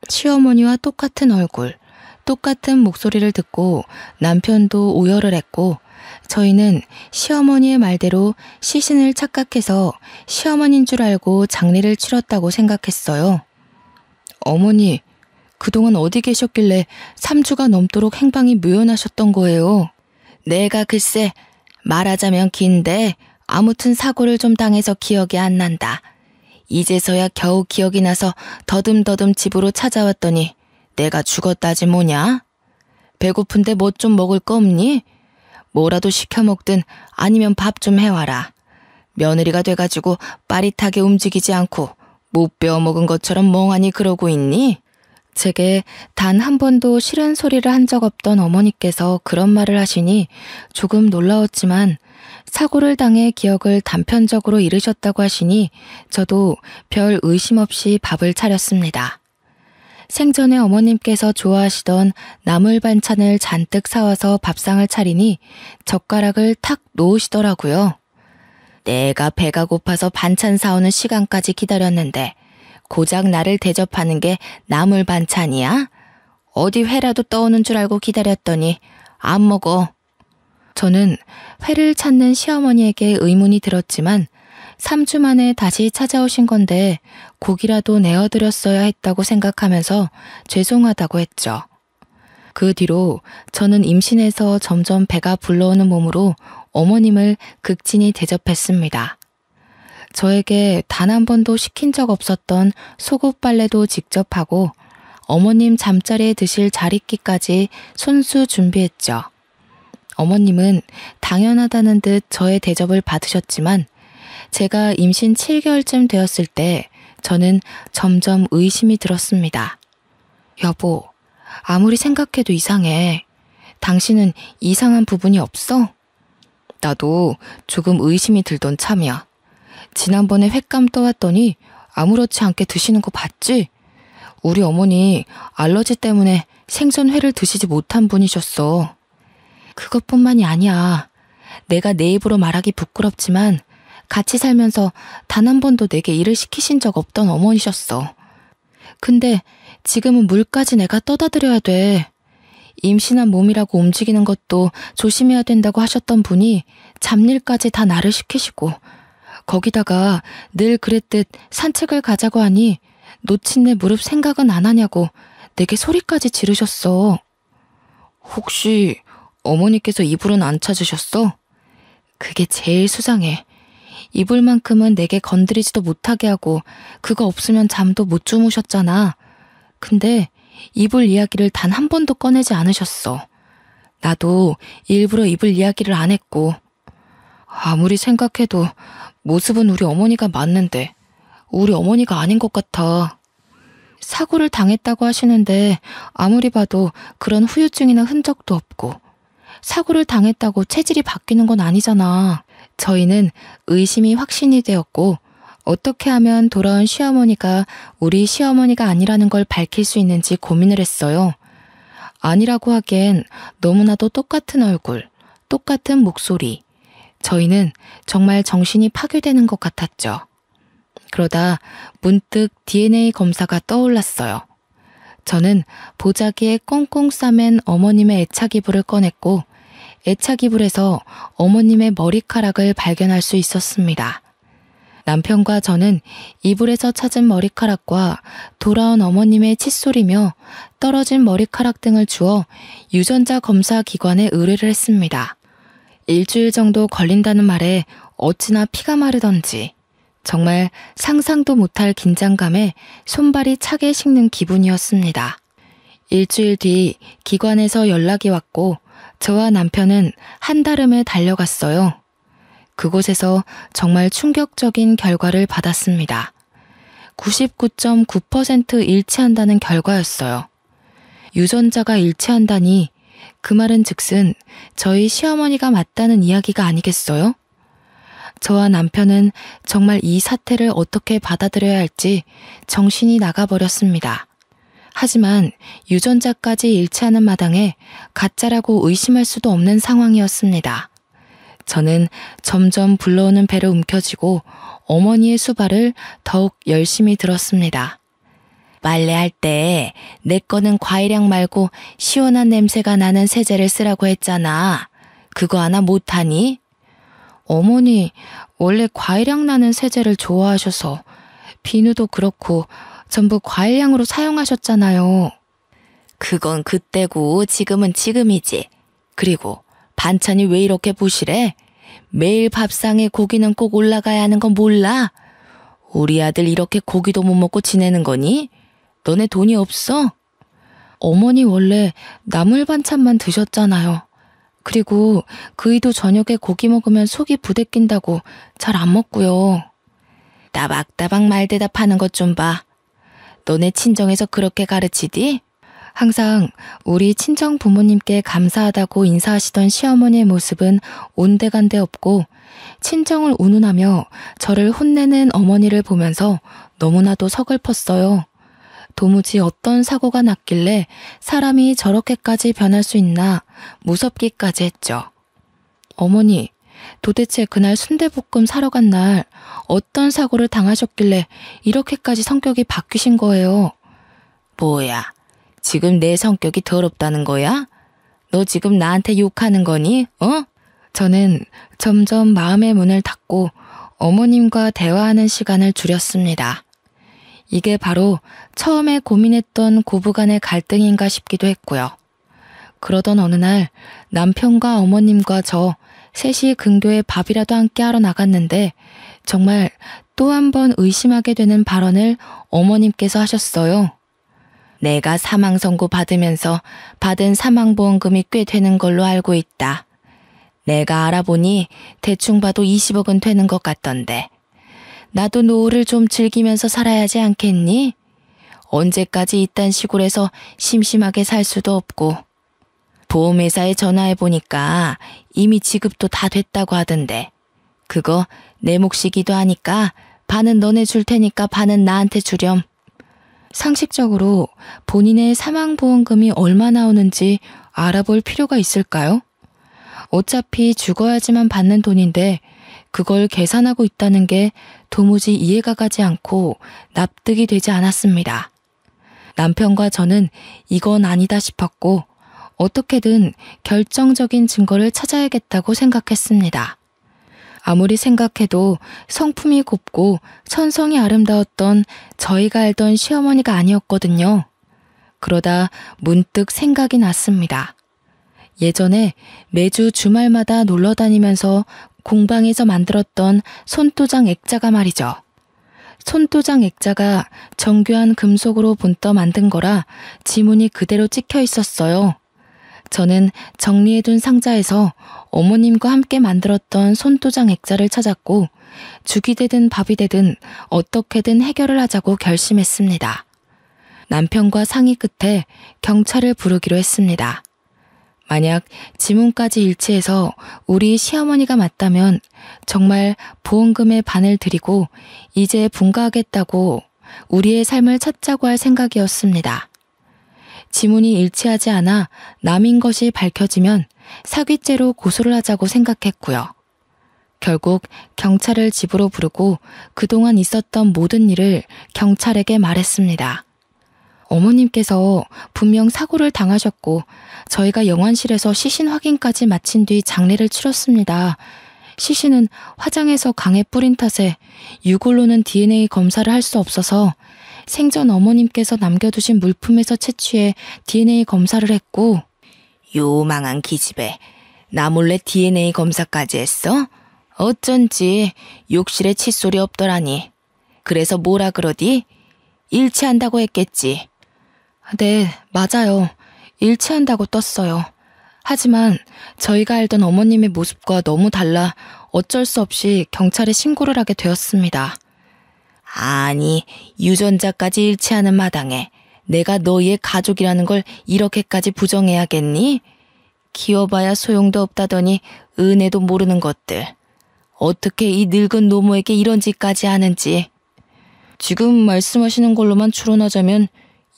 시어머니와 똑같은 얼굴, 똑같은 목소리를 듣고 남편도 오열을 했고 저희는 시어머니의 말대로 시신을 착각해서 시어머니인 줄 알고 장례를 치렀다고 생각했어요. 어머니, 그동안 어디 계셨길래 3주가 넘도록 행방이 묘연하셨던 거예요? 내가 글쎄 말하자면 긴데 아무튼 사고를 좀 당해서 기억이 안 난다. 이제서야 겨우 기억이 나서 더듬더듬 집으로 찾아왔더니 내가 죽었다지 뭐냐? 배고픈데 뭐 좀 먹을 거 없니? 뭐라도 시켜 먹든 아니면 밥 좀 해와라. 며느리가 돼가지고 빠릿하게 움직이지 않고 못 배워 먹은 것처럼 멍하니 그러고 있니? 제게 단 한 번도 싫은 소리를 한 적 없던 어머니께서 그런 말을 하시니 조금 놀라웠지만 사고를 당해 기억을 단편적으로 잃으셨다고 하시니 저도 별 의심 없이 밥을 차렸습니다. 생전에 어머님께서 좋아하시던 나물 반찬을 잔뜩 사와서 밥상을 차리니 젓가락을 탁 놓으시더라고요. 내가 배가 고파서 반찬 사오는 시간까지 기다렸는데 고작 나를 대접하는 게 나물 반찬이야? 어디 회라도 떠오는 줄 알고 기다렸더니 안 먹어. 저는 회를 찾는 시어머니에게 의문이 들었지만 3주 만에 다시 찾아오신 건데 고기라도 내어드렸어야 했다고 생각하면서 죄송하다고 했죠. 그 뒤로 저는 임신해서 점점 배가 불러오는 몸으로 어머님을 극진히 대접했습니다. 저에게 단 한 번도 시킨 적 없었던 속옷 빨래도 직접 하고 어머님 잠자리에 드실 자리끼까지 손수 준비했죠. 어머님은 당연하다는 듯 저의 대접을 받으셨지만 제가 임신 7개월쯤 되었을 때 저는 점점 의심이 들었습니다. 여보, 아무리 생각해도 이상해. 당신은 이상한 부분이 없어? 나도 조금 의심이 들던 참이야. 지난번에 횟감 떠왔더니 아무렇지 않게 드시는 거 봤지? 우리 어머니 알러지 때문에 생선 회를 드시지 못한 분이셨어. 그것뿐만이 아니야. 내가 내 입으로 말하기 부끄럽지만 같이 살면서 단 한 번도 내게 일을 시키신 적 없던 어머니셨어. 근데 지금은 물까지 내가 떠다 드려야 돼. 임신한 몸이라고 움직이는 것도 조심해야 된다고 하셨던 분이 잡일까지 다 나를 시키시고 거기다가 늘 그랬듯 산책을 가자고 하니 놓친 내 무릎 생각은 안 하냐고 내게 소리까지 지르셨어. 혹시 어머니께서 이불은 안 찾으셨어? 그게 제일 수상해. 이불만큼은 내게 건드리지도 못하게 하고 그거 없으면 잠도 못 주무셨잖아. 근데 이불 이야기를 단 한 번도 꺼내지 않으셨어. 나도 일부러 이불 이야기를 안 했고. 아무리 생각해도 모습은 우리 어머니가 맞는데 우리 어머니가 아닌 것 같아. 사고를 당했다고 하시는데 아무리 봐도 그런 후유증이나 흔적도 없고 사고를 당했다고 체질이 바뀌는 건 아니잖아. 저희는 의심이 확신이 되었고 어떻게 하면 돌아온 시어머니가 우리 시어머니가 아니라는 걸 밝힐 수 있는지 고민을 했어요. 아니라고 하기엔 너무나도 똑같은 얼굴, 똑같은 목소리. 저희는 정말 정신이 파괴되는 것 같았죠. 그러다 문득 DNA 검사가 떠올랐어요. 저는 보자기에 꽁꽁 싸맨 어머님의 애착이불을 꺼냈고 애착이불에서 어머님의 머리카락을 발견할 수 있었습니다. 남편과 저는 이불에서 찾은 머리카락과 돌아온 어머님의 칫솔이며 떨어진 머리카락 등을 주워 유전자 검사 기관에 의뢰를 했습니다. 일주일 정도 걸린다는 말에 어찌나 피가 마르던지 정말 상상도 못할 긴장감에 손발이 차게 식는 기분이었습니다. 일주일 뒤 기관에서 연락이 왔고 저와 남편은 한달음에 달려갔어요. 그곳에서 정말 충격적인 결과를 받았습니다. 99.9% 일치한다는 결과였어요. 유전자가 일치한다니 그 말은 즉슨 저희 시어머니가 맞다는 이야기가 아니겠어요? 저와 남편은 정말 이 사태를 어떻게 받아들여야 할지 정신이 나가버렸습니다. 하지만 유전자까지 일치하는 마당에 가짜라고 의심할 수도 없는 상황이었습니다. 저는 점점 불러오는 배를 움켜쥐고 어머니의 수발을 더욱 열심히 들었습니다. 빨래할 때 내 거는 과일향 말고 시원한 냄새가 나는 세제를 쓰라고 했잖아. 그거 하나 못하니? 어머니, 원래 과일향 나는 세제를 좋아하셔서 비누도 그렇고 전부 과일향으로 사용하셨잖아요. 그건 그때고 지금은 지금이지. 그리고 반찬이 왜 이렇게 부실해? 매일 밥상에 고기는 꼭 올라가야 하는 건 몰라? 우리 아들 이렇게 고기도 못 먹고 지내는 거니? 너네 돈이 없어? 어머니 원래 나물 반찬만 드셨잖아요. 그리고 그이도 저녁에 고기 먹으면 속이 부대낀다고 잘 안 먹고요. 따박따박 말 대답하는 것 좀 봐. 너네 친정에서 그렇게 가르치디? 항상 우리 친정 부모님께 감사하다고 인사하시던 시어머니의 모습은 온데간데 없고 친정을 운운하며 저를 혼내는 어머니를 보면서 너무나도 서글펐어요. 도무지 어떤 사고가 났길래 사람이 저렇게까지 변할 수 있나 무섭기까지 했죠. 어머니, 도대체 그날 순대볶음 사러 간 날 어떤 사고를 당하셨길래 이렇게까지 성격이 바뀌신 거예요? 뭐야, 지금 내 성격이 더럽다는 거야? 너 지금 나한테 욕하는 거니? 저는 점점 마음의 문을 닫고 어머님과 대화하는 시간을 줄였습니다. 이게 바로 처음에 고민했던 고부간의 갈등인가 싶기도 했고요. 그러던 어느 날 남편과 어머님과 저 셋이 근교에 밥이라도 함께 하러 나갔는데 정말 또 한 번 의심하게 되는 발언을 어머님께서 하셨어요. 내가 사망 선고 받으면서 받은 사망보험금이 꽤 되는 걸로 알고 있다. 내가 알아보니 대충 봐도 20억은 되는 것 같던데. 나도 노후를 좀 즐기면서 살아야지 않겠니? 언제까지 이딴 시골에서 심심하게 살 수도 없고. 보험회사에 전화해보니까 이미 지급도 다 됐다고 하던데. 그거 내 몫이기도 하니까 반은 너네 줄 테니까 반은 나한테 주렴. 상식적으로 본인의 사망보험금이 얼마 나오는지 알아볼 필요가 있을까요? 어차피 죽어야지만 받는 돈인데 그걸 계산하고 있다는 게 도무지 이해가 가지 않고 납득이 되지 않았습니다. 남편과 저는 이건 아니다 싶었고 어떻게든 결정적인 증거를 찾아야겠다고 생각했습니다. 아무리 생각해도 성품이 곱고 천성이 아름다웠던 저희가 알던 시어머니가 아니었거든요. 그러다 문득 생각이 났습니다. 예전에 매주 주말마다 놀러 다니면서 공방에서 만들었던 손도장 액자가 말이죠. 손도장 액자가 정교한 금속으로 본떠 만든 거라 지문이 그대로 찍혀 있었어요. 저는 정리해둔 상자에서 어머님과 함께 만들었던 손도장 액자를 찾았고 죽이 되든 밥이 되든 어떻게든 해결을 하자고 결심했습니다. 남편과 상의 끝에 경찰을 부르기로 했습니다. 만약 지문까지 일치해서 우리 시어머니가 맞다면 정말 보험금의 반을 드리고 이제 분가하겠다고 우리의 삶을 찾자고 할 생각이었습니다. 지문이 일치하지 않아 남인 것이 밝혀지면 사기죄로 고소를 하자고 생각했고요. 결국 경찰을 집으로 부르고 그동안 있었던 모든 일을 경찰에게 말했습니다. 어머님께서 분명 사고를 당하셨고 저희가 영안실에서 시신 확인까지 마친 뒤 장례를 치렀습니다. 시신은 화장해서 강에 뿌린 탓에 유골로는 DNA 검사를 할 수 없어서 생전 어머님께서 남겨두신 물품에서 채취해 DNA 검사를 했고 요망한 기집애, 나 몰래 DNA 검사까지 했어? 어쩐지 욕실에 칫솔이 없더라니. 그래서 뭐라 그러디? 일치한다고 했겠지. 네, 맞아요. 일치한다고 떴어요. 하지만 저희가 알던 어머님의 모습과 너무 달라 어쩔 수 없이 경찰에 신고를 하게 되었습니다. 아니, 유전자까지 일치하는 마당에 내가 너희의 가족이라는 걸 이렇게까지 부정해야겠니? 키워봐야 소용도 없다더니 은혜도 모르는 것들. 어떻게 이 늙은 노모에게 이런 짓까지 하는지. 지금 말씀하시는 걸로만 추론하자면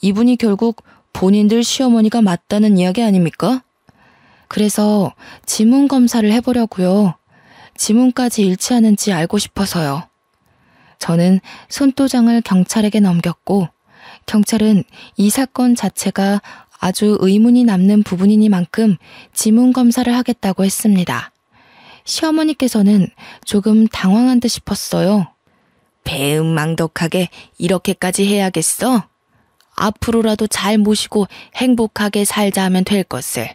이분이 결국 본인들 시어머니가 맞다는 이야기 아닙니까? 그래서 지문 검사를 해보려고요. 지문까지 일치하는지 알고 싶어서요. 저는 손도장을 경찰에게 넘겼고 경찰은 이 사건 자체가 아주 의문이 남는 부분이니만큼 지문 검사를 하겠다고 했습니다. 시어머니께서는 조금 당황한 듯 싶었어요. 배은망덕하게 이렇게까지 해야겠어? 앞으로라도 잘 모시고 행복하게 살자 하면 될 것을.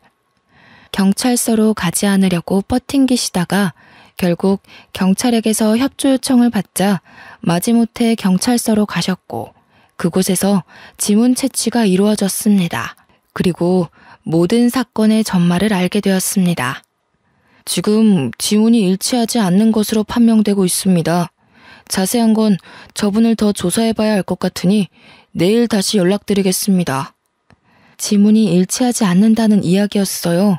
경찰서로 가지 않으려고 버팅기시다가 결국 경찰에게서 협조 요청을 받자 마지못해 경찰서로 가셨고 그곳에서 지문 채취가 이루어졌습니다. 그리고 모든 사건의 전말을 알게 되었습니다. 지금 지문이 일치하지 않는 것으로 판명되고 있습니다. 자세한 건 저분을 더 조사해봐야 할 것 같으니 내일 다시 연락드리겠습니다. 지문이 일치하지 않는다는 이야기였어요.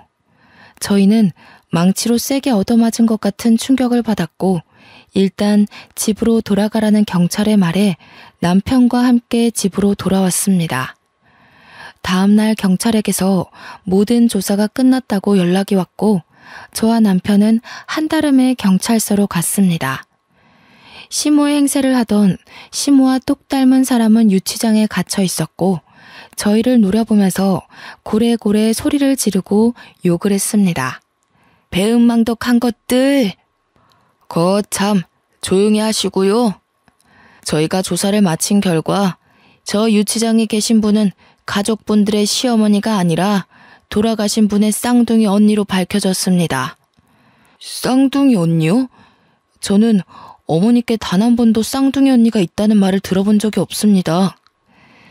저희는 망치로 세게 얻어맞은 것 같은 충격을 받았고 일단 집으로 돌아가라는 경찰의 말에 남편과 함께 집으로 돌아왔습니다. 다음날 경찰에게서 모든 조사가 끝났다고 연락이 왔고 저와 남편은 한달음에 경찰서로 갔습니다. 시모의 행세를 하던 시모와 똑 닮은 사람은 유치장에 갇혀 있었고 저희를 노려보면서 고래고래 소리를 지르고 욕을 했습니다. 배은망덕한 것들! 거참 조용히 하시고요. 저희가 조사를 마친 결과 저 유치장에 계신 분은 가족분들의 시어머니가 아니라 돌아가신 분의 쌍둥이 언니로 밝혀졌습니다. 쌍둥이 언니요? 저는 어머니께 단 한 번도 쌍둥이 언니가 있다는 말을 들어본 적이 없습니다.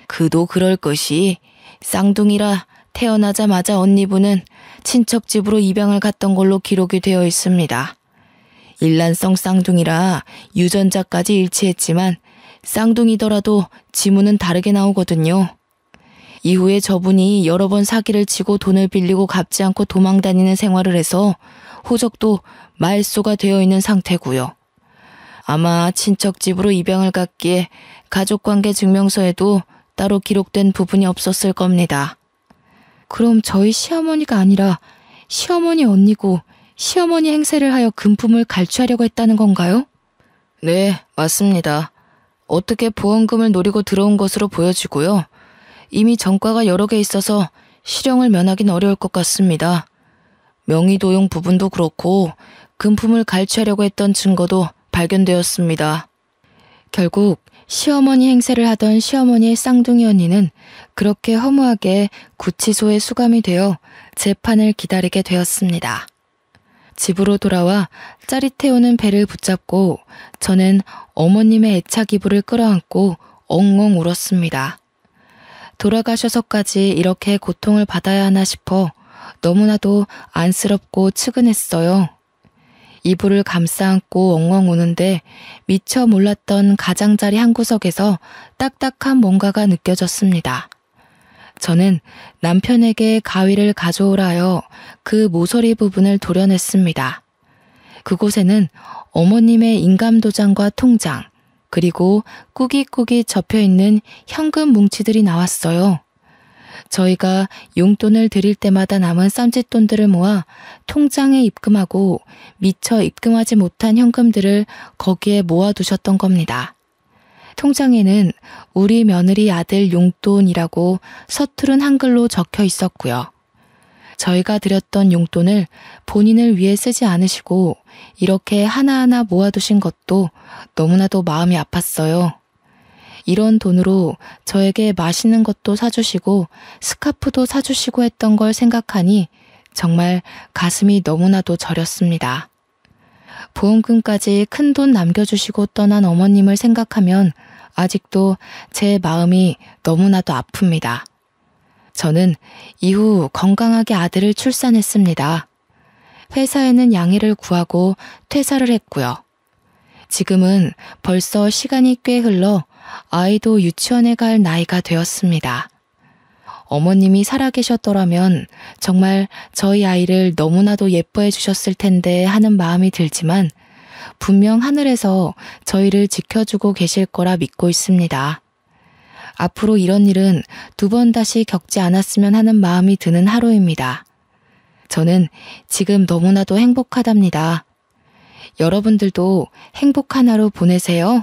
그도 그럴 것이 쌍둥이라 태어나자마자 언니분은 친척 집으로 입양을 갔던 걸로 기록이 되어 있습니다. 일란성 쌍둥이라 유전자까지 일치했지만 쌍둥이더라도 지문은 다르게 나오거든요. 이후에 저분이 여러 번 사기를 치고 돈을 빌리고 갚지 않고 도망다니는 생활을 해서 호적도 말소가 되어 있는 상태고요. 아마 친척 집으로 입양을 갔기에 가족관계 증명서에도 따로 기록된 부분이 없었을 겁니다. 그럼 저희 시어머니가 아니라 시어머니 언니고 시어머니 행세를 하여 금품을 갈취하려고 했다는 건가요? 네, 맞습니다. 어떻게 보험금을 노리고 들어온 것으로 보여지고요. 이미 전과가 여러 개 있어서 실형을 면하긴 어려울 것 같습니다. 명의도용 부분도 그렇고 금품을 갈취하려고 했던 증거도 발견되었습니다. 결국 시어머니 행세를 하던 시어머니의 쌍둥이 언니는 그렇게 허무하게 구치소에 수감이 되어 재판을 기다리게 되었습니다. 집으로 돌아와 짜릿해오는 배를 붙잡고 저는 어머님의 애착 이불을 끌어안고 엉엉 울었습니다. 돌아가셔서까지 이렇게 고통을 받아야 하나 싶어 너무나도 안쓰럽고 측은했어요. 이불을 감싸 안고 엉엉 우는데 미처 몰랐던 가장자리 한 구석에서 딱딱한 뭔가가 느껴졌습니다. 저는 남편에게 가위를 가져오라 하여 그 모서리 부분을 도려냈습니다. 그곳에는 어머님의 인감도장과 통장, 그리고 꾸깃꾸깃 접혀있는 현금 뭉치들이 나왔어요. 저희가 용돈을 드릴 때마다 남은 쌈짓돈들을 모아 통장에 입금하고 미처 입금하지 못한 현금들을 거기에 모아두셨던 겁니다. 통장에는 우리 며느리 아들 용돈이라고 서투른 한글로 적혀 있었고요. 저희가 드렸던 용돈을 본인을 위해 쓰지 않으시고 이렇게 하나하나 모아두신 것도 너무나도 마음이 아팠어요. 이런 돈으로 저에게 맛있는 것도 사주시고 스카프도 사주시고 했던 걸 생각하니 정말 가슴이 너무나도 저렸습니다. 보험금까지 큰 돈 남겨주시고 떠난 어머님을 생각하면 아직도 제 마음이 너무나도 아픕니다. 저는 이후 건강하게 아들을 출산했습니다. 회사에는 양해를 구하고 퇴사를 했고요. 지금은 벌써 시간이 꽤 흘러 아이도 유치원에 갈 나이가 되었습니다. 어머님이 살아계셨더라면 정말 저희 아이를 너무나도 예뻐해 주셨을 텐데 하는 마음이 들지만 분명 하늘에서 저희를 지켜주고 계실 거라 믿고 있습니다. 앞으로 이런 일은 2번 다시 겪지 않았으면 하는 마음이 드는 하루입니다. 저는 지금 너무나도 행복하답니다. 여러분들도 행복한 하루 보내세요.